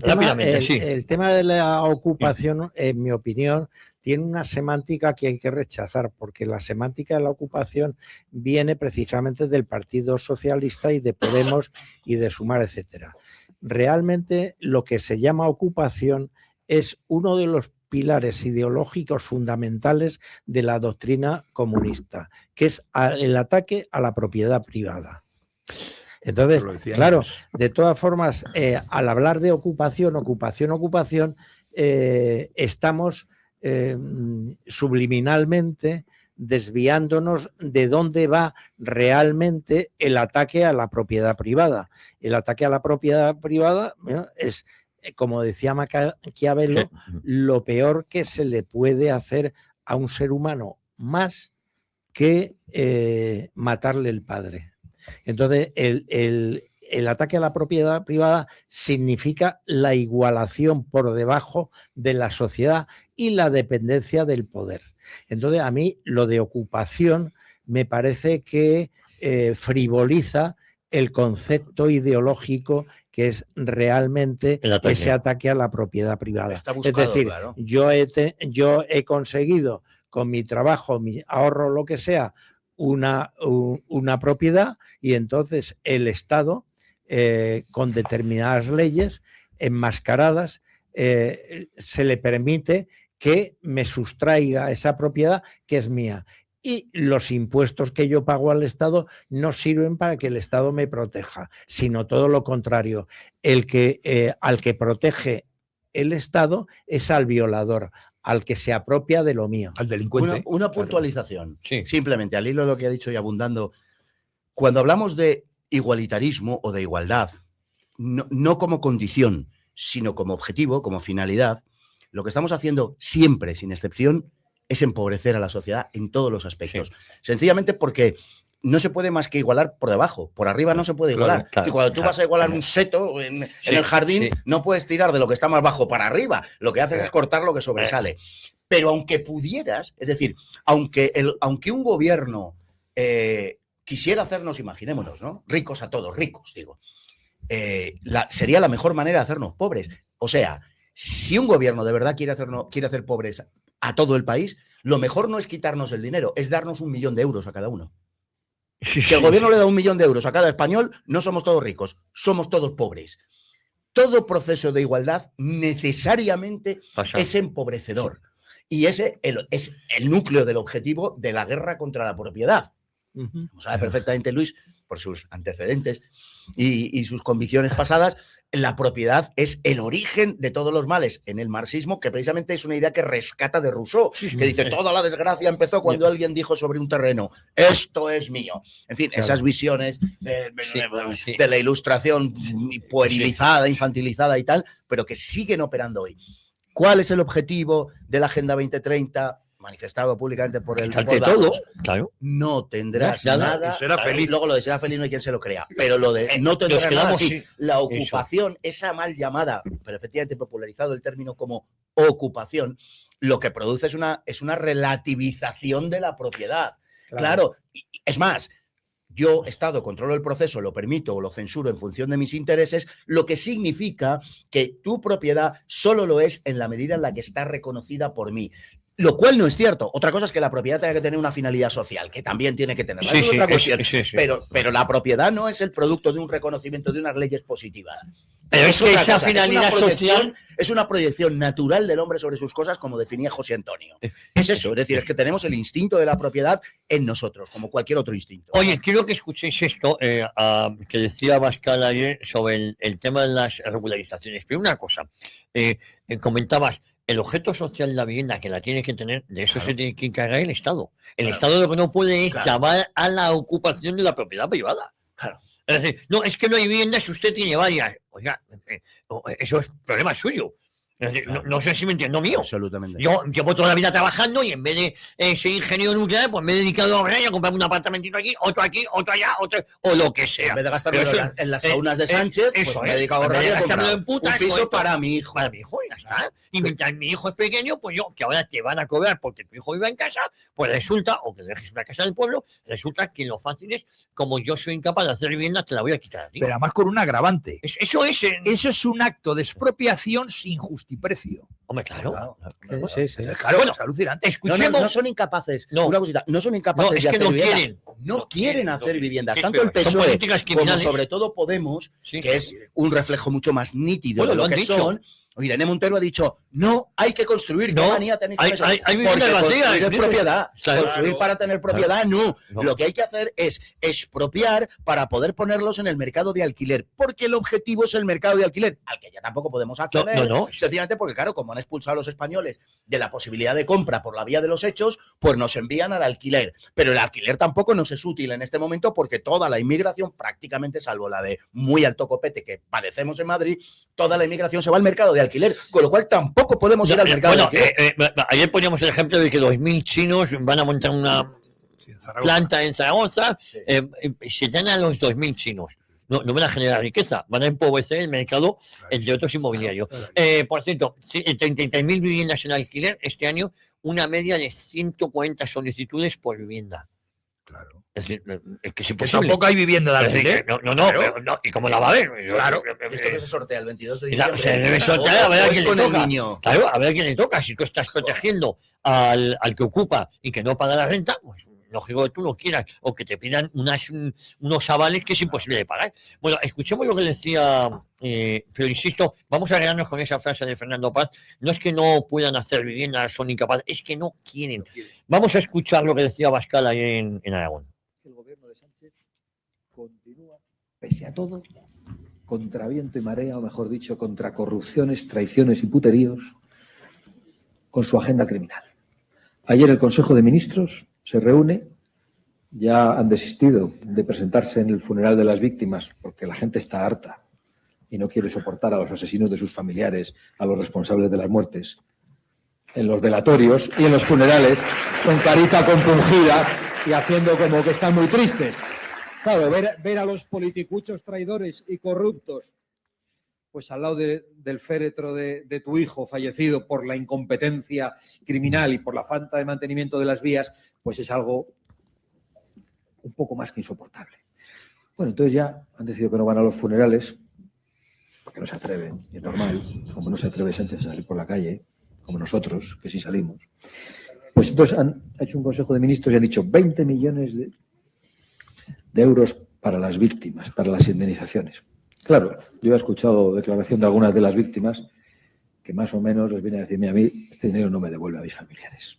tema de la ocupación, en mi opinión, tiene una semántica que hay que rechazar, porque la semántica de la ocupación viene precisamente del Partido Socialista y de Podemos y de Sumar, etcétera. Realmente lo que se llama ocupación es uno de los pilares ideológicos fundamentales de la doctrina comunista, que es el ataque a la propiedad privada. Entonces, claro, de todas formas, al hablar de ocupación, estamos subliminalmente desviándonos de dónde va realmente el ataque a la propiedad privada. El ataque a la propiedad privada, bueno, es, como decía Maquiavelo, lo peor que se le puede hacer a un ser humano, más que matarle el padre. Entonces, el ataque a la propiedad privada significa la igualación por debajo de la sociedad y la dependencia del poder. Entonces, a mí lo de ocupación me parece que frivoliza el concepto ideológico que es realmente ese ataque a la propiedad privada. Es decir, claro, yo he conseguido con mi trabajo, mi ahorro, lo que sea, una propiedad, y entonces el Estado, con determinadas leyes enmascaradas, se le permite que me sustraiga esa propiedad que es mía. Y los impuestos que yo pago al Estado no sirven para que el Estado me proteja, sino todo lo contrario. Al que protege el Estado es al violador, al que se apropia de lo mío. Al delincuente. Una puntualización, simplemente al hilo de lo que ha dicho y abundando. Cuando hablamos de igualitarismo o de igualdad, no como condición, sino como objetivo, como finalidad, lo que estamos haciendo siempre, sin excepción, es empobrecer a la sociedad en todos los aspectos. Sencillamente porque no se puede más que igualar por debajo. Por arriba no se puede igualar. Cuando tú vas a igualar un seto en el jardín, no puedes tirar de lo que está más bajo para arriba. Lo que haces es cortar lo que sobresale. Pero aunque pudieras, es decir, aunque un gobierno quisiera hacernos, imaginémonos, ¿no? Ricos a todos, ricos, digo. Sería la mejor manera de hacernos pobres. O sea, si un gobierno de verdad quiere hacer pobres a todo el país, lo mejor no es quitarnos el dinero, es darnos 1 millón de euros a cada uno. Si el gobierno le da 1 millón de euros a cada español, no somos todos ricos, somos todos pobres. Todo proceso de igualdad necesariamente es empobrecedor. Y ese es el núcleo del objetivo de la guerra contra la propiedad. Como sabe perfectamente Luis, por sus antecedentes y sus convicciones pasadas, la propiedad es el origen de todos los males en el marxismo, que precisamente es una idea que rescata de Rousseau, que dice, toda la desgracia empezó cuando alguien dijo sobre un terreno, esto es mío. En fin, esas visiones de la ilustración puerilizada, infantilizada y tal, pero que siguen operando hoy. ¿Cuál es el objetivo de la Agenda 2030? Manifestado públicamente por el todo, claro. No tendrás nada. Será feliz. Luego lo de será feliz no hay quien se lo crea. Pero lo de no tendrás nada, sí. La ocupación, esa mal llamada, pero efectivamente popularizado el término como ocupación, lo que produce es una relativización de la propiedad. Claro. Es más, yo, Estado, controlo el proceso, lo permito o lo censuro en función de mis intereses, lo que significa que tu propiedad solo lo es en la medida en la que está reconocida por mí. Lo cual no es cierto. Otra cosa es que la propiedad tenga que tener una finalidad social, que también tiene que tenerla. Sí, es otra cuestión. Sí. Pero la propiedad no es el producto de un reconocimiento de unas leyes positivas. Pero es que esa finalidad social es una proyección natural del hombre sobre sus cosas, como definía José Antonio. Es eso, es decir, es que tenemos el instinto de la propiedad en nosotros, como cualquier otro instinto. Oye, quiero que escuchéis esto que decía Abascal ayer sobre el tema de las regularizaciones. Pero una cosa, comentabas, el objeto social de la vivienda, que la tiene que tener, de eso se tiene que encargar el Estado. El Estado lo que no puede es llamar a la ocupación de la propiedad privada. Claro. Es decir, no, es que no hay vivienda si usted tiene varias. Oiga, eso es problema suyo. Es decir, no sé si me entiendo mío. Absolutamente. Yo llevo toda la vida trabajando y en vez de ser ingeniero nuclear, pues me he dedicado a ahorrar y a comprarme un apartamentito aquí, otro allá, otro, o lo que sea. En vez de gastarme en las saunas de Sánchez, eso pues me he dedicado a ahorrar y a comprar un piso para mi hijo. Para mi hijo, ya está. Y mientras mi hijo es pequeño, pues yo, que ahora te van a cobrar porque tu hijo viva en casa, pues resulta, o que dejes una casa del pueblo, resulta que lo fácil es, como yo soy incapaz de hacer vivienda, te la voy a quitar a ti. Pero además con un agravante. Eso es un acto de expropiación sin justiprecio. Hombre, claro. Sí. Claro, bueno, es alucinante. Escuchemos. No son incapaces. Una cosita, no son incapaces de hacer vivienda. No quieren hacer viviendas. Tanto el PSOE como sobre todo Podemos, que es un reflejo mucho más nítido de lo que son. Irene Montero ha dicho, no, hay que construir. ¿Qué manía tenéis con eso? Hay porque construir es propiedad. Claro, construir para tener propiedad, no. Lo que hay que hacer es expropiar para poder ponerlos en el mercado de alquiler. Porque el objetivo es el mercado de alquiler, al que ya tampoco podemos acceder. Sencillamente porque, claro, como han expulsado a los españoles de la posibilidad de compra por la vía de los hechos, pues nos envían al alquiler. Pero el alquiler tampoco nos es útil en este momento porque toda la inmigración, prácticamente salvo la de muy alto copete que padecemos en Madrid, toda la inmigración se va al mercado de alquiler, con lo cual tampoco podemos ir al mercado de alquiler. Ayer poníamos el ejemplo de que 2.000 chinos van a montar una planta en Zaragoza, se dan a los 2.000 chinos. No van a generar riqueza, van a empobrecer el mercado, entre otros inmobiliarios. Por cierto, 33.000 viviendas en alquiler este año, una media de 140 solicitudes por vivienda. Claro. Es decir, es que que tampoco hay vivienda de alquiler. No, ¿y cómo la va a haber? Claro. Esto que se sortea el 22 de diciembre. Se debe sortear a ver a quién le toca. Claro, a ver a quién le toca. Si tú estás protegiendo al que ocupa y que no paga la renta, pues lógico que tú lo quieras, o que te pidan unos avales que es imposible de pagar. Bueno, escuchemos lo que decía, pero insisto, vamos a quedarnos con esa frase de Fernando Paz. No es que no puedan hacer viviendas, son incapaces, es que no quieren. Vamos a escuchar lo que decía Abascal ahí en Aragón. El gobierno de Sánchez continúa, pese a todo, contra viento y marea, o mejor dicho, contra corrupciones, traiciones y puteríos, con su agenda criminal. Ayer el Consejo de Ministros se reúne, ya han desistido de presentarse en el funeral de las víctimas porque la gente está harta y no quiere soportar a los asesinos de sus familiares, a los responsables de las muertes. En los velatorios y en los funerales, con carita compungida y haciendo como que están muy tristes. Claro, ver a los politicuchos traidores y corruptos pues al lado del féretro de tu hijo fallecido por la incompetencia criminal y por la falta de mantenimiento de las vías, pues es algo un poco más que insoportable. Bueno, entonces ya han decidido que no van a los funerales, porque no se atreven, y es normal, como no se atreve Sánchez a salir por la calle, como nosotros, que sí salimos. Pues entonces han hecho un Consejo de Ministros y han dicho 20 millones de euros para las víctimas, para las indemnizaciones. Claro, yo he escuchado declaración de algunas de las víctimas que más o menos les viene a decirme a mí, este dinero no me devuelve a mis familiares.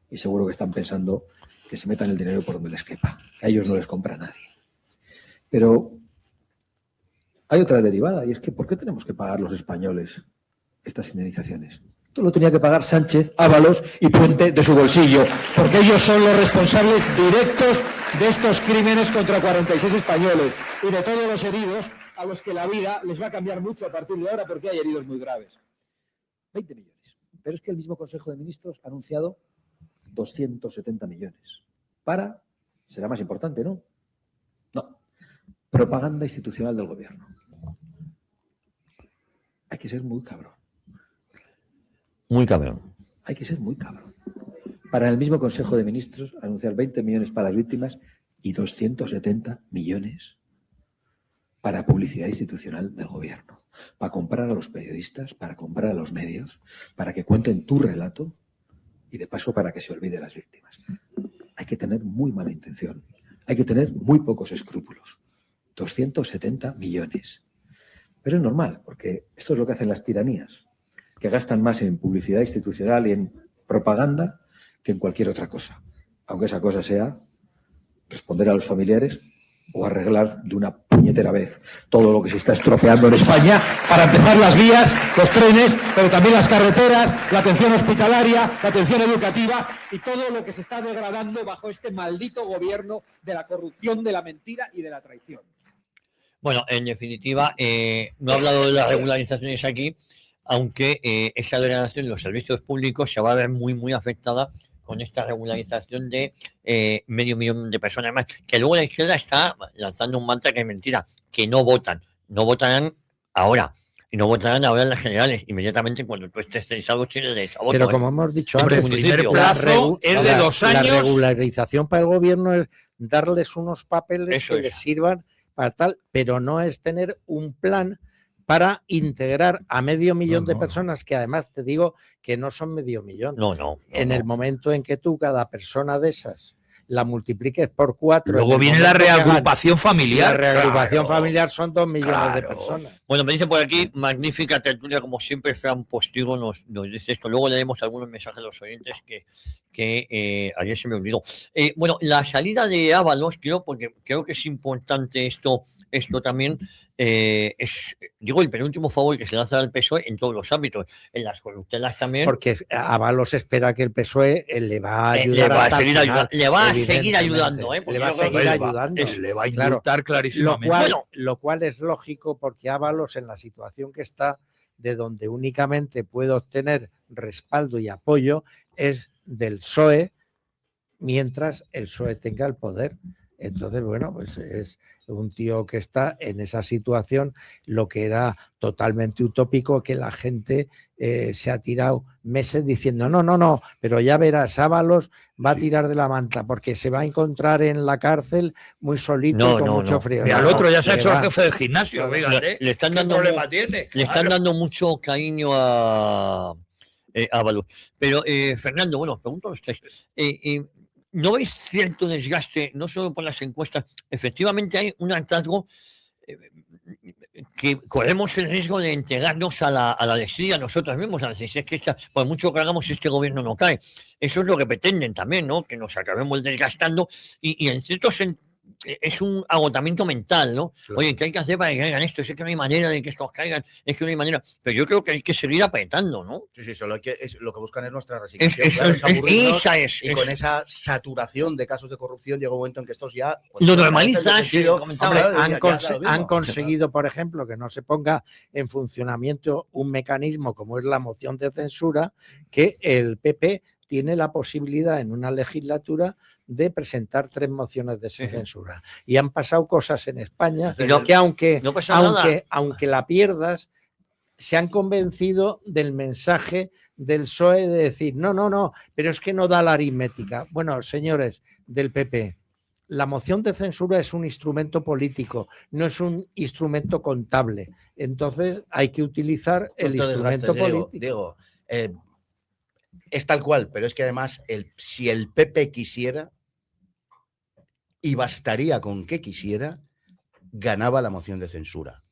Y seguro que están pensando que se metan el dinero por donde les quepa, que a ellos no les compra nadie. Pero hay otra derivada, y es que ¿por qué tenemos que pagar los españoles estas indemnizaciones? Esto lo tenía que pagar Sánchez, Ábalos y Puente de su bolsillo, porque ellos son los responsables directos de estos crímenes contra 46 españoles y de todos los heridos a los que la vida les va a cambiar mucho a partir de ahora porque hay heridos muy graves. 20 millones. Pero es que el mismo Consejo de Ministros ha anunciado 270 millones para, será más importante, ¿no? No, propaganda institucional del gobierno. Hay que ser muy cabrón. Muy cabrón. Hay que ser muy cabrón. Para el mismo Consejo de Ministros anunciar 20 millones para las víctimas y 270 millones para publicidad institucional del gobierno, para comprar a los periodistas, para comprar a los medios, para que cuenten tu relato y de paso para que se olvide las víctimas. Hay que tener muy mala intención, hay que tener muy pocos escrúpulos. 270 millones. Pero es normal, porque esto es lo que hacen las tiranías, que gastan más en publicidad institucional y en propaganda que en cualquier otra cosa, aunque esa cosa sea responder a los familiares o arreglar de una puñetera vez todo lo que se está estropeando en España para empezar las vías, los trenes, pero también las carreteras, la atención hospitalaria, la atención educativa y todo lo que se está degradando bajo este maldito gobierno de la corrupción, de la mentira y de la traición. Bueno, en definitiva, no he hablado de las regularizaciones aquí, aunque esa degradación de los servicios públicos se va a ver muy, muy afectada con esta regularización de medio millón de personas más, que luego la izquierda está lanzando un mantra que es mentira, que no votan, no votarán ahora, y no votarán ahora en las generales, inmediatamente cuando tú estés censado tienes derecho a voto. Pero como hemos dicho antes, antes, el primer plazo es de 2 años. La regularización para el gobierno es darles unos papeles Eso que les sirvan para tal, pero no es tener un plan para integrar a medio millón de personas, que además te digo que no son medio millón. En el momento en que tú cada persona de esas la multipliques por 4. Luego viene la reagrupación familiar. La reagrupación familiar son 2 millones de personas. Bueno, me dice por aquí, magnífica tertulia, como siempre, Fran Postigo nos dice esto. Luego leemos algunos mensajes a los oyentes que ayer se me olvidó. Bueno, la salida de Ábalos, porque creo que es importante esto también, es, digo, el penúltimo favor que se le hace al PSOE en todos los ámbitos, en las corruptelas también. Porque Ábalos espera que el PSOE le va a ayudar. Le va a seguir ayudando. Le va a seguir ayudando. Le va a indultar clarísimamente. Lo cual es lógico, porque Ábalos, en la situación que está, de donde únicamente puede obtener respaldo y apoyo, es del PSOE, mientras el PSOE tenga el poder. Entonces, bueno, pues es un tío que está en esa situación, lo que era totalmente utópico, que la gente se ha tirado meses diciendo no, pero ya verás, Ábalos va a tirar de la manta porque se va a encontrar en la cárcel muy solito y con mucho frío. Y al otro ya se ha hecho el jefe del gimnasio, fíjate. Le están dando mucho cariño a Ábalos. Pero, Fernando, bueno, os pregunto a los tres. ¿No veis cierto desgaste, no solo por las encuestas? Efectivamente hay un hartazgo que corremos el riesgo de entregarnos a la desidia nosotros mismos. A decir, es que por mucho que hagamos, este gobierno no cae. Eso es lo que pretenden también, ¿no? Que nos acabemos desgastando y en cierto sentido es un agotamiento mental, ¿no? Claro. Oye, ¿qué hay que hacer para que caigan esto? Es que no hay manera de que estos caigan, es que no hay manera. Pero yo creo que hay que seguir apretando, ¿no? Sí, solo lo que buscan es nuestra resignación. Esa es. Y con esa saturación de casos de corrupción llega un momento en que estos ya... Pues, lo normalizan. Han conseguido, por ejemplo, que no se ponga en funcionamiento un mecanismo como es la moción de censura, que el PP tiene la posibilidad en una legislatura de presentar 3 mociones de censura. Y han pasado cosas en España que aunque la pierdas, se han convencido del mensaje del PSOE de decir no, pero es que no da la aritmética. Bueno, señores del PP, la moción de censura es un instrumento político, no es un instrumento contable. Entonces hay que utilizar el instrumento político. Diego, es tal cual, pero es que además si el PP quisiera, y bastaría con que quisiera, ganaba la moción de censura.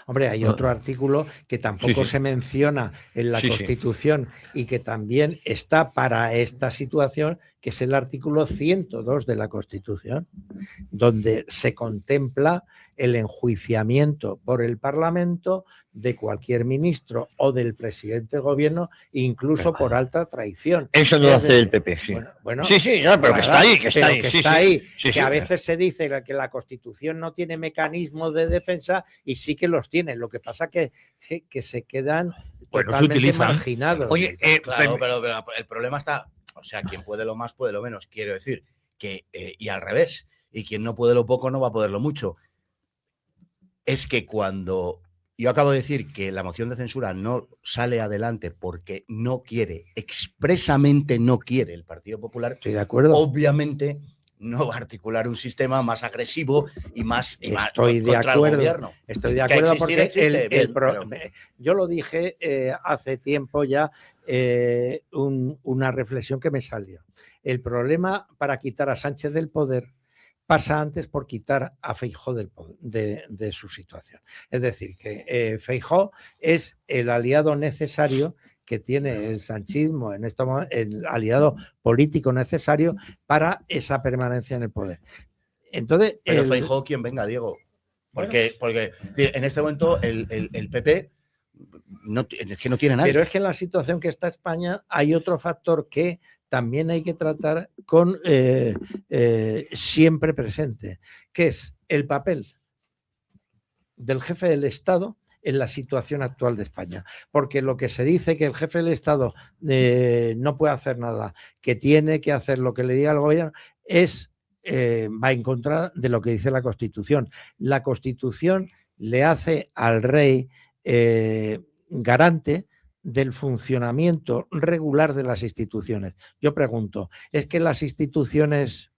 Hombre, hay otro artículo que tampoco se menciona en la Constitución y que también está para esta situación, que es el artículo 102 de la Constitución, donde se contempla el enjuiciamiento por el Parlamento de cualquier ministro o del presidente del gobierno, incluso por alta traición. Eso no lo hace el PP, sí. Bueno, pero que está ahí. Que a veces se dice que la Constitución no tiene mecanismos de defensa y sí que los tiene. Lo que pasa que se quedan totalmente marginados. Oye, claro, pero el problema está, o sea, quien puede lo más puede lo menos. Quiero decir que, y al revés, y quien no puede lo poco no va a poder lo mucho. Es que cuando yo acabo de decir que la moción de censura no sale adelante porque no quiere, expresamente no quiere el Partido Popular, estoy de acuerdo. Obviamente no va a articular un sistema más agresivo y más Estoy de contra acuerdo, el gobierno. estoy de acuerdo porque existe, yo lo dije hace tiempo ya, una reflexión que me salió. El problema para quitar a Sánchez del poder pasa antes por quitar a Feijóo de su situación. Es decir, que Feijóo es el aliado necesario que tiene el sanchismo, el aliado político necesario para esa permanencia en el poder. Entonces, pero Feijóo, quien venga, Diego. Porque en este momento el PP es que no tiene nadie. Pero es que en la situación que está España hay otro factor que también hay que tratar con siempre presente, que es el papel del jefe del Estado en la situación actual de España. Porque lo que se dice que el jefe del Estado no puede hacer nada, que tiene que hacer lo que le diga el gobierno, va en contra de lo que dice la Constitución. La Constitución le hace al rey garante del funcionamiento regular de las instituciones. Yo pregunto, ¿es que las instituciones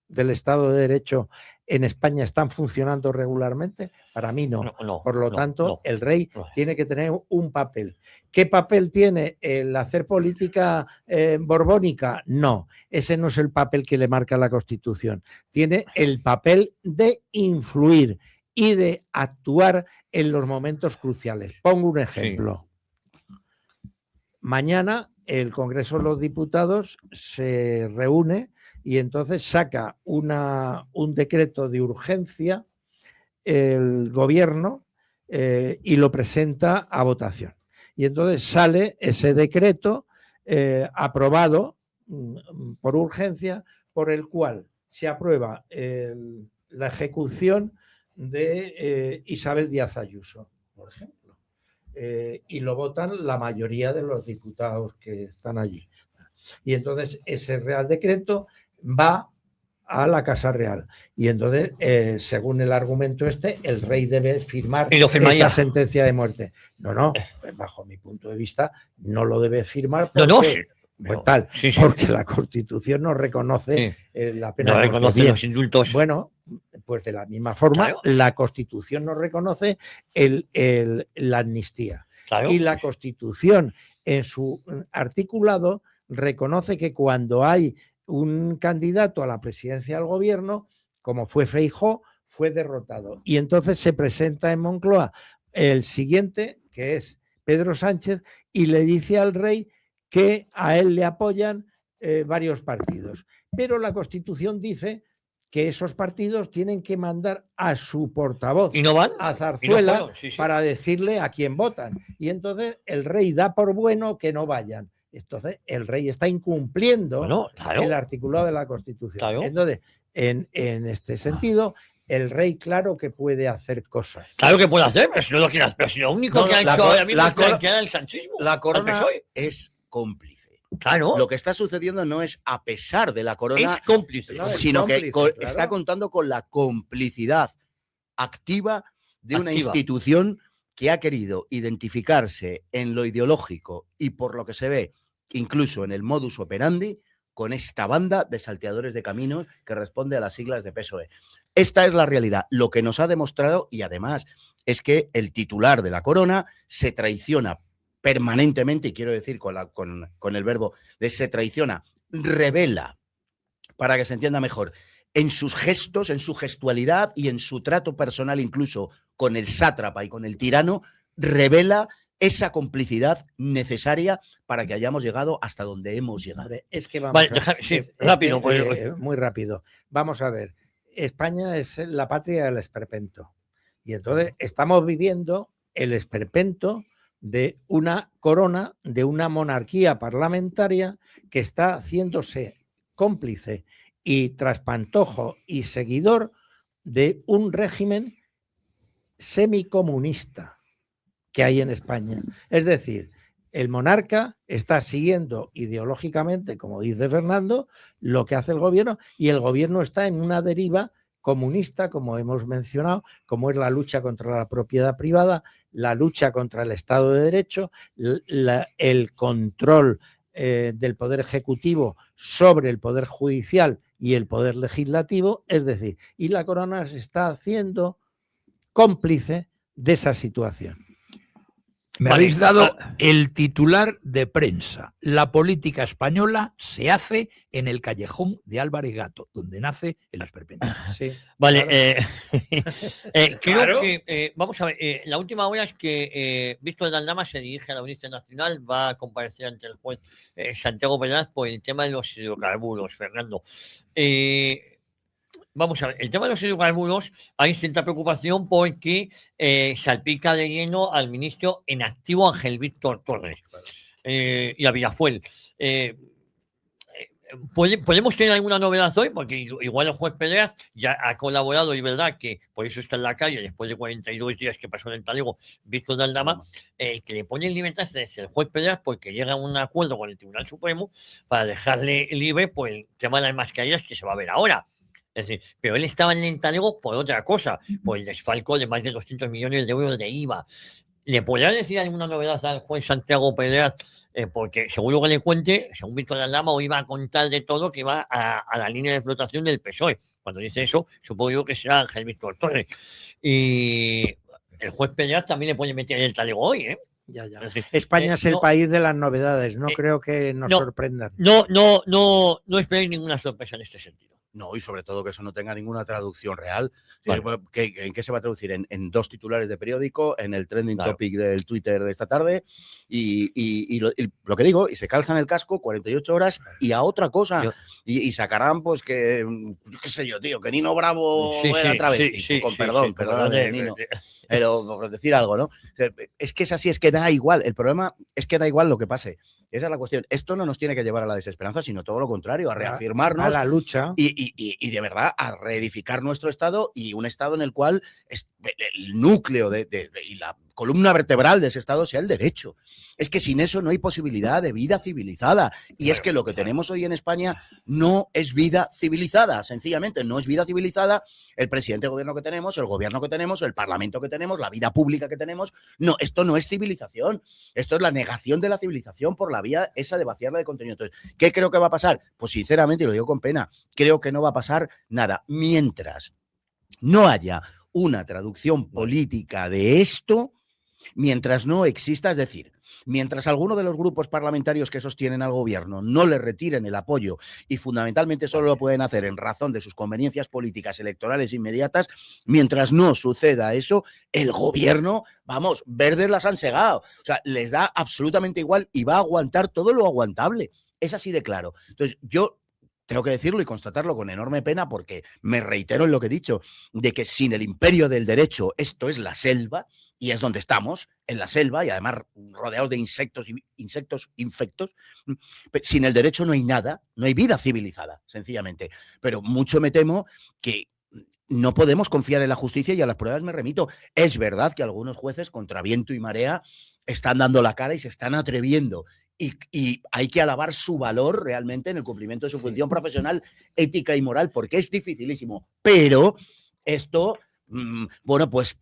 del Estado de Derecho en España están funcionando regularmente? Para mí no. Por lo tanto, el rey tiene que tener un papel. ¿Qué papel tiene? ¿El hacer política borbónica? No, ese no es el papel que le marca la Constitución. Tiene el papel de influir y de actuar en los momentos cruciales. Pongo un ejemplo. Sí. Mañana el Congreso de los Diputados se reúne y entonces saca un decreto de urgencia el gobierno y lo presenta a votación. Y entonces sale ese decreto aprobado por urgencia, por el cual se aprueba la ejecución de Isabel Díaz Ayuso, por ejemplo. Y lo votan la mayoría de los diputados que están allí. Y entonces ese Real Decreto va a la Casa Real. Y entonces, según el argumento el rey debe firmar esa sentencia de muerte. No, pues bajo mi punto de vista, no lo debe firmar. Porque, porque la Constitución no reconoce la pena de muerte. No reconoce los indultos. Bueno, pues de la misma forma, claro, la Constitución no reconoce la amnistía. Claro. Y la Constitución, en su articulado, reconoce que cuando hay un candidato a la presidencia del gobierno, como fue Feijóo, fue derrotado. Y entonces se presenta en Moncloa el siguiente, que es Pedro Sánchez, y le dice al rey que a él le apoyan varios partidos. Pero la Constitución dice que esos partidos tienen que mandar a su portavoz, ¿y no van? A Zarzuela, para decirle a quién votan. Y entonces el rey da por bueno que no vayan. Entonces el rey está incumpliendo el articulado de la Constitución. Claro. Entonces, en este sentido, el rey claro que puede hacer cosas. Claro que puede hacer, pero si no lo quiere hacer, pero si lo único que ha hecho ahora mismo es blanquear el sanchismo. La corona es cómplice. Claro. Lo que está sucediendo no es a pesar de la corona, es cómplice, sino que está contando con la complicidad activa de una institución que ha querido identificarse en lo ideológico y por lo que se ve, incluso en el modus operandi, con esta banda de salteadores de caminos que responde a las siglas de PSOE. Esta es la realidad. Lo que nos ha demostrado, y además, es que el titular de la corona se traiciona permanentemente, y quiero decir con el verbo de se traiciona, revela, para que se entienda mejor, en sus gestos, en su gestualidad y en su trato personal incluso con el sátrapa y con el tirano, revela esa complicidad necesaria para que hayamos llegado hasta donde hemos llegado. Es que vamos rápido. Muy rápido. Vamos a ver, España es la patria del esperpento. Y entonces estamos viviendo el esperpento de una corona, de una monarquía parlamentaria que está haciéndose cómplice y traspantojo y seguidor de un régimen semicomunista que hay en España. Es decir, el monarca está siguiendo ideológicamente, como dice Fernando, lo que hace el gobierno, y el gobierno está en una deriva comunista, como hemos mencionado, como es la lucha contra la propiedad privada, la lucha contra el Estado de Derecho, el control del Poder Ejecutivo sobre el Poder Judicial y el poder legislativo, es decir, y la corona se está haciendo cómplice de esa situación. Me habéis dado el titular de prensa. La política española se hace en el callejón de Álvarez Gato, donde nace el esperpento. Sí, vale, claro. creo que, vamos a ver, la última hora es que Víctor de Aldama se dirige a la Audiencia Nacional, va a comparecer ante el juez Santiago Peláez por el tema de los hidrocarburos, Fernando. Vamos a ver, el tema de los hidrocarburos, hay cierta preocupación porque salpica de lleno al ministro en activo Ángel Víctor Torres y a Villafuel. ¿Podemos tener alguna novedad hoy? Porque igual el juez Peláez ya ha colaborado, y verdad que por eso está en la calle, después de 42 días que pasó en el talego Víctor de Aldama, el que le pone en libertad es el juez Peláez porque llega a un acuerdo con el Tribunal Supremo para dejarle libre por el tema de las mascarillas que se va a ver ahora. Es decir, pero él estaba en el talego por otra cosa, por el desfalco de más de 200 millones de euros de IVA. ¿Le podría decir alguna novedad al juez Santiago Peláez? Porque seguro que le cuente, según Víctor de Aldama, hoy iba a contar de todo que va a la línea de flotación del PSOE. Cuando dice eso, supongo yo que será Ángel Víctor Torres. Y el juez Peláez también le puede meter en el talego hoy, ¿eh? Ya. España es el país de las novedades, no creo que nos sorprendan. No esperéis ninguna sorpresa en este sentido. No, y sobre todo que eso no tenga ninguna traducción real. Vale. ¿En qué se va a traducir? En 2 titulares de periódico, en el trending topic del Twitter de esta tarde, y lo que digo, y se calzan el casco 48 horas y a otra cosa. Y sacarán, pues, que, qué sé yo, tío, que Nino Bravo era travesti. Perdón, Nino. Pero por decir algo, ¿no? Es que es así, es que da igual. El problema es que da igual lo que pase. Esa es la cuestión. Esto no nos tiene que llevar a la desesperanza, sino todo lo contrario, a reafirmarnos. A la lucha. Y de verdad a reedificar nuestro Estado, y un Estado en el cual el núcleo y la columna vertebral de ese Estado sea el derecho. Es que sin eso no hay posibilidad de vida civilizada. Y es que lo que tenemos hoy en España no es vida civilizada. Sencillamente no es vida civilizada el presidente de gobierno que tenemos, el gobierno que tenemos, el parlamento que tenemos, la vida pública que tenemos. No, esto no es civilización. Esto es la negación de la civilización por la vía esa de vaciarla de contenido. Entonces, ¿qué creo que va a pasar? Pues sinceramente, y lo digo con pena, creo que no va a pasar nada. Mientras no haya una traducción política de esto, mientras no exista, es decir, mientras alguno de los grupos parlamentarios que sostienen al gobierno no le retiren el apoyo, y fundamentalmente solo lo pueden hacer en razón de sus conveniencias políticas electorales inmediatas, mientras no suceda eso, el gobierno, vamos, verdes las han segado. O sea, les da absolutamente igual y va a aguantar todo lo aguantable. Es así de claro. Entonces, yo tengo que decirlo y constatarlo con enorme pena, porque me reitero en lo que he dicho, de que sin el imperio del derecho esto es la selva, y es donde estamos, en la selva, y además rodeados de insectos infectos. Sin el derecho no hay nada, no hay vida civilizada, sencillamente. Pero mucho me temo que no podemos confiar en la justicia, y a las pruebas me remito. Es verdad que algunos jueces, contra viento y marea, están dando la cara y se están atreviendo. Y hay que alabar su valor realmente en el cumplimiento de su función profesional, ética y moral, porque es dificilísimo. Pero esto... bueno, pues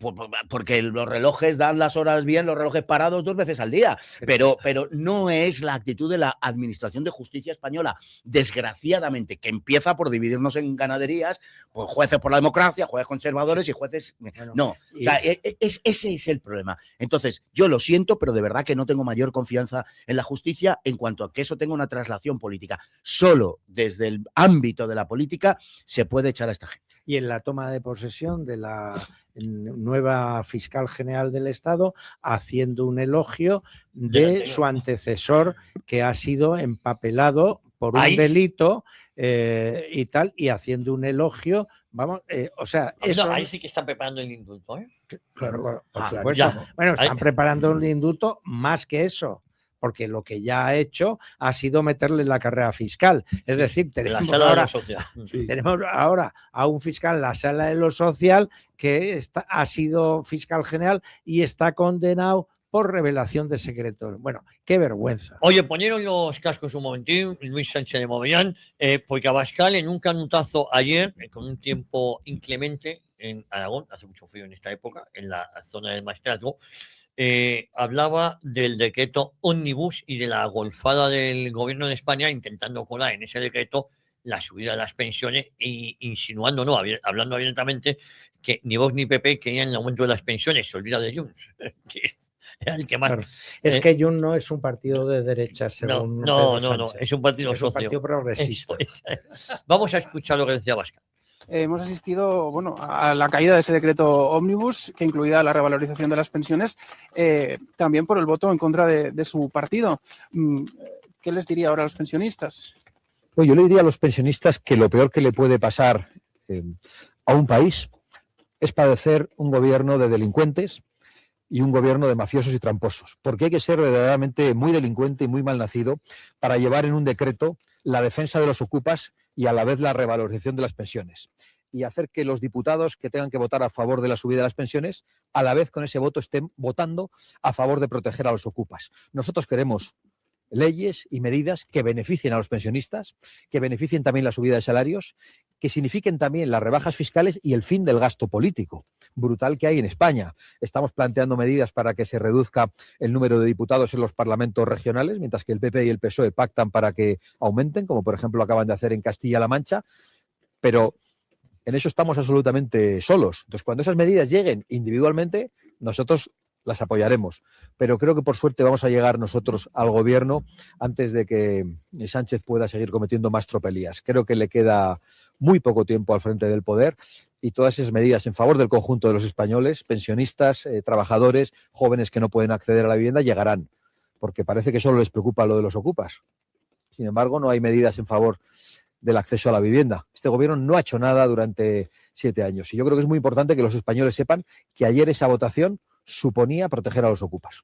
porque los relojes dan las horas bien, los relojes parados 2 veces al día, pero no es la actitud de la Administración de Justicia española, desgraciadamente, que empieza por dividirnos en ganaderías, pues jueces por la democracia, jueces conservadores y jueces... No, o sea, ese es el problema. Entonces, yo lo siento, pero de verdad que no tengo mayor confianza en la justicia en cuanto a que eso tenga una traslación política. Solo desde el ámbito de la política se puede echar a esta gente. Y en la toma de posesión de la nueva fiscal general del Estado, haciendo un elogio de su antecesor, que ha sido empapelado por un delito y tal, y haciendo un elogio, vamos, o sea... eso... ahí sí que están preparando el indulto, ¿eh? Claro, por supuesto. Bueno, están preparando un indulto más que eso, porque lo que ya ha hecho ha sido meterle en la carrera fiscal. Es decir, tenemos ahora a un fiscal en la sala de lo social que ha sido fiscal general y está condenado por revelación de secretos. Bueno, qué vergüenza. Oye, ponieron los cascos un momentín, Luis Sánchez de Mogollón, porque Abascal, en un canutazo ayer, con un tiempo inclemente en Aragón, hace mucho frío en esta época, en la zona del Maestrazgo, hablaba del decreto Omnibus y de la golfada del gobierno de España intentando colar en ese decreto la subida de las pensiones e insinuando, no, hablando abiertamente, que ni Vox ni PP querían el aumento de las pensiones. Se olvida de Junts, que era el que más... Claro. Es que Junts no es un partido de derecha, según no, es un partido es socio. Un partido progresista. Vamos a escuchar lo que decía Abascal. Hemos asistido a la caída de ese decreto ómnibus que incluía la revalorización de las pensiones, también por el voto en contra de su partido. ¿Qué les diría ahora a los pensionistas? Pues yo le diría a los pensionistas que lo peor que le puede pasar a un país es padecer un gobierno de delincuentes y un gobierno de mafiosos y tramposos, porque hay que ser verdaderamente muy delincuente y muy mal nacido para llevar en un decreto la defensa de los ocupas y a la vez la revalorización de las pensiones, y hacer que los diputados que tengan que votar a favor de la subida de las pensiones, a la vez con ese voto estén votando a favor de proteger a los ocupas. Nosotros queremos leyes y medidas que beneficien a los pensionistas, que beneficien también la subida de salarios, que signifiquen también las rebajas fiscales y el fin del gasto político brutal que hay en España. Estamos planteando medidas para que se reduzca el número de diputados en los parlamentos regionales, mientras que el PP y el PSOE pactan para que aumenten, como por ejemplo acaban de hacer en Castilla-La Mancha, pero en eso estamos absolutamente solos. Entonces, cuando esas medidas lleguen individualmente, nosotros las apoyaremos, pero creo que por suerte vamos a llegar nosotros al gobierno antes de que Sánchez pueda seguir cometiendo más tropelías. Creo que le queda muy poco tiempo al frente del poder y todas esas medidas en favor del conjunto de los españoles, pensionistas, trabajadores, jóvenes que no pueden acceder a la vivienda, llegarán, porque parece que solo les preocupa lo de los ocupas. Sin embargo, no hay medidas en favor del acceso a la vivienda. Este gobierno no ha hecho nada durante 7 años y yo creo que es muy importante que los españoles sepan que ayer esa votación suponía proteger a los ocupas.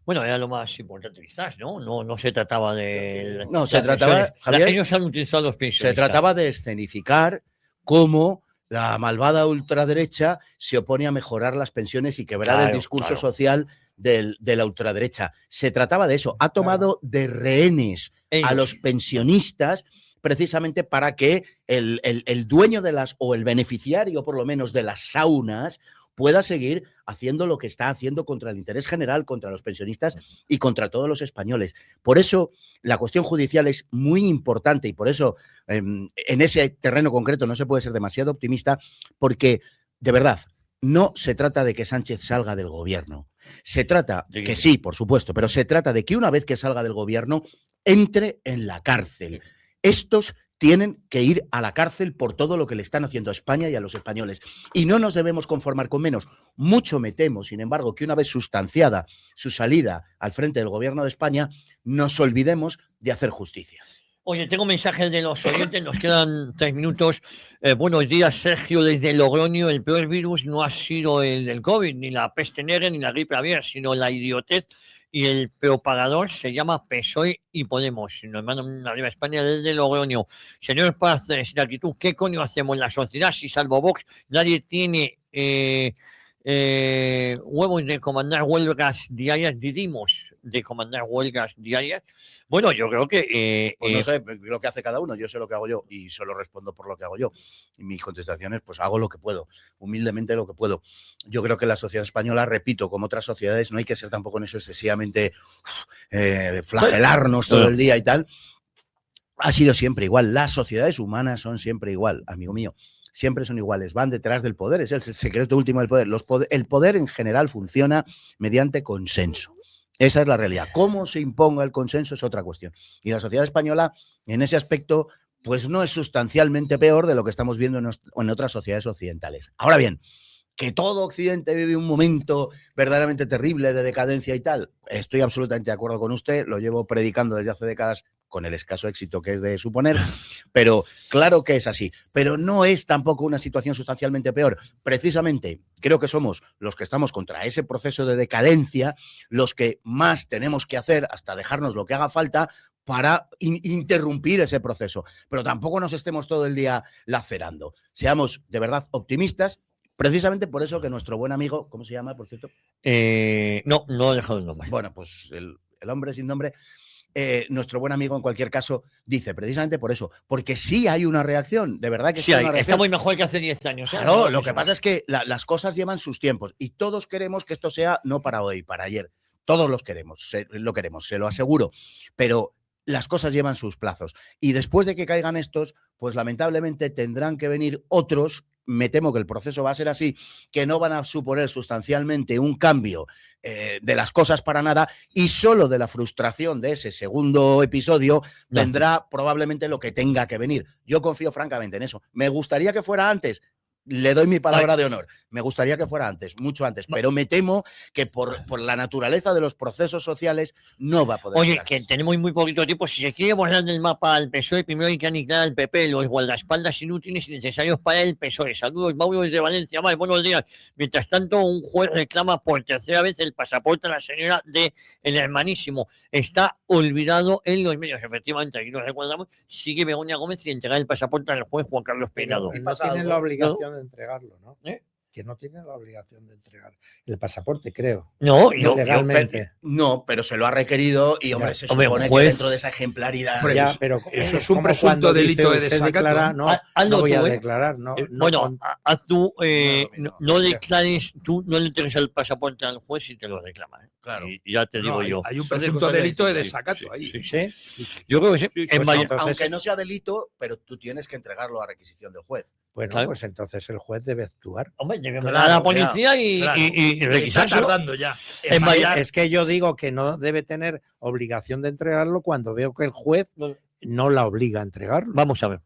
Bueno, era lo más importante quizás, ¿no? No se trataba de... No, se trataba, Javier, ellos han utilizado los pensionistas. Se trataba de escenificar cómo la malvada ultraderecha se opone a mejorar las pensiones y quebrar el discurso social de la ultraderecha. Se trataba de eso. Ha tomado de rehenes a los pensionistas precisamente para que el dueño de las, o el beneficiario por lo menos de las saunas, pueda seguir haciendo lo que está haciendo contra el interés general, contra los pensionistas y contra todos los españoles. Por eso la cuestión judicial es muy importante y por eso en ese terreno concreto no se puede ser demasiado optimista, porque de verdad no se trata de que Sánchez salga del gobierno. Se trata, que sí, por supuesto, pero se trata de que una vez que salga del gobierno entre en la cárcel. Estos tienen que ir a la cárcel por todo lo que le están haciendo a España y a los españoles. Y no nos debemos conformar con menos. Mucho me temo, sin embargo, que una vez sustanciada su salida al frente del gobierno de España, nos olvidemos de hacer justicia. Oye, tengo mensajes de los oyentes, nos quedan 3 minutos. Buenos días, Sergio, desde Logroño. El peor virus no ha sido el del COVID, ni la peste negra, ni la gripe aviar, sino la idiotez. Y el propagador se llama PSOE y Podemos. Nos mandan arriba España desde Logroño. Señor Paz, sin actitud, ¿qué coño hacemos en la sociedad si salvo Vox nadie tiene huevos de comandar huelgas diarias? Dirimos de comandar huelgas diarias. Bueno, yo creo que... pues no sé lo que hace cada uno, yo sé lo que hago yo y solo respondo por lo que hago yo. Y mis contestaciones, pues hago lo que puedo, humildemente lo que puedo. Yo creo que la sociedad española, repito, como otras sociedades, no hay que ser tampoco en eso excesivamente flagelarnos todo el día y tal. Ha sido siempre igual. Las sociedades humanas son siempre igual, amigo mío. Siempre son iguales, van detrás del poder, es el secreto último del poder. El poder en general funciona mediante consenso. Esa es la realidad. Cómo se imponga el consenso es otra cuestión. Y la sociedad española, en ese aspecto, pues no es sustancialmente peor de lo que estamos viendo en otras sociedades occidentales. Ahora bien, que todo Occidente vive un momento verdaderamente terrible de decadencia y tal, estoy absolutamente de acuerdo con usted, lo llevo predicando desde hace décadas, con el escaso éxito que es de suponer, pero claro que es así. Pero no es tampoco una situación sustancialmente peor. Precisamente creo que somos los que estamos contra ese proceso de decadencia, los que más tenemos que hacer hasta dejarnos lo que haga falta para interrumpir ese proceso. Pero tampoco nos estemos todo el día lacerando. Seamos de verdad optimistas, precisamente por eso que nuestro buen amigo, ¿cómo se llama, por cierto? No he dejado el nombre. Bueno, pues el hombre sin nombre... nuestro buen amigo en cualquier caso dice precisamente por eso, porque sí hay una reacción, de verdad que sí hay una reacción. Está muy mejor que hace 10 años. Claro, lo que pasa es que las cosas llevan sus tiempos y todos queremos que esto sea no para hoy, para ayer. Todos lo queremos, se lo aseguro. Pero las cosas llevan sus plazos. Y después de que caigan estos, pues lamentablemente tendrán que venir otros. Me temo que el proceso va a ser así, que no van a suponer sustancialmente un cambio de las cosas para nada, y solo de la frustración de ese segundo episodio vendrá probablemente lo que tenga que venir. Yo confío francamente en eso. Me gustaría que fuera antes. Le doy mi palabra de honor. Me gustaría que fuera antes, mucho antes, pero me temo que por la naturaleza de los procesos sociales no va a poder. Oye, que tenemos muy poquito tiempo. Si se quiere borrar del mapa al PSOE, primero hay que aniquilar al PP, los guardaespaldas inútiles y necesarios para el PSOE. Saludos, Mauro desde Valencia. Más buenos días. Mientras tanto, un juez reclama por tercera vez el pasaporte a la señora de el hermanísimo. Está olvidado en los medios. Efectivamente, aquí lo recordamos. Sigue Begoña Gómez sin entregar el pasaporte al juez Juan Carlos Peinado. No tienen la obligación de entregarlo, ¿no? Que no tienen la obligación de entregar el pasaporte, creo. No, legalmente. No, pero se lo ha requerido y, hombre, se supone que dentro de esa ejemplaridad. Pero eso es un presunto delito de desacato. No voy a declarar, no. Bueno, haz tú, no declares, tú no le entregues el pasaporte al juez y te lo reclama. Claro. Y ya te digo yo. Hay un presunto delito de desacato ahí. Sí. Yo creo que sí. Pues aunque no sea delito, pero tú tienes que entregarlo a requisición del juez. Bueno, claro. Pues entonces el juez debe actuar. Hombre, debe mandar a la policía y requisar. Está tardando ya. Es que yo digo que no debe tener obligación de entregarlo cuando veo que el juez no la obliga a entregarlo. Vamos a ver.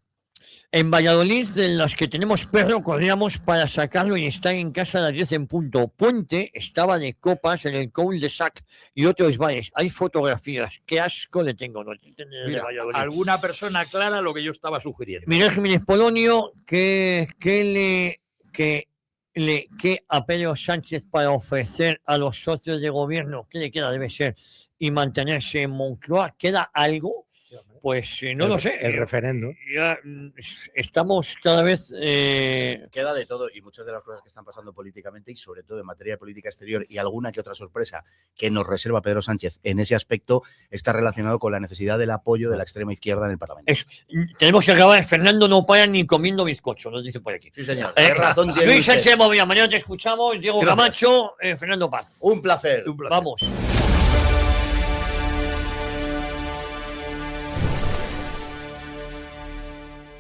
En Valladolid, de las que tenemos perro, corríamos para sacarlo y está en casa a las 10 en punto. Puente estaba de copas en el Col de Sac y otros bares. Hay fotografías. Qué asco le tengo. Mira, alguna persona aclara lo que yo estaba sugiriendo. Miguel Jiménez Polonio, ¿qué a Pedro Sánchez para ofrecer a los socios de gobierno? ¿Qué le queda? Debe ser y mantenerse en Moncloa. ¿Queda algo? Pues no lo sé. El referéndum. Ya estamos cada vez. Queda de todo, y muchas de las cosas que están pasando políticamente y sobre todo en materia de política exterior y alguna que otra sorpresa que nos reserva Pedro Sánchez en ese aspecto está relacionado con la necesidad del apoyo de la extrema izquierda en el Parlamento. Tenemos que acabar. Fernando no para ni comiendo bizcocho, nos dice por aquí. Sí, señor. ¿Qué razón tiene Luis usted? Sánchez Movilla, mañana te escuchamos. Diego Camacho, Fernando Paz. Un placer. Vamos.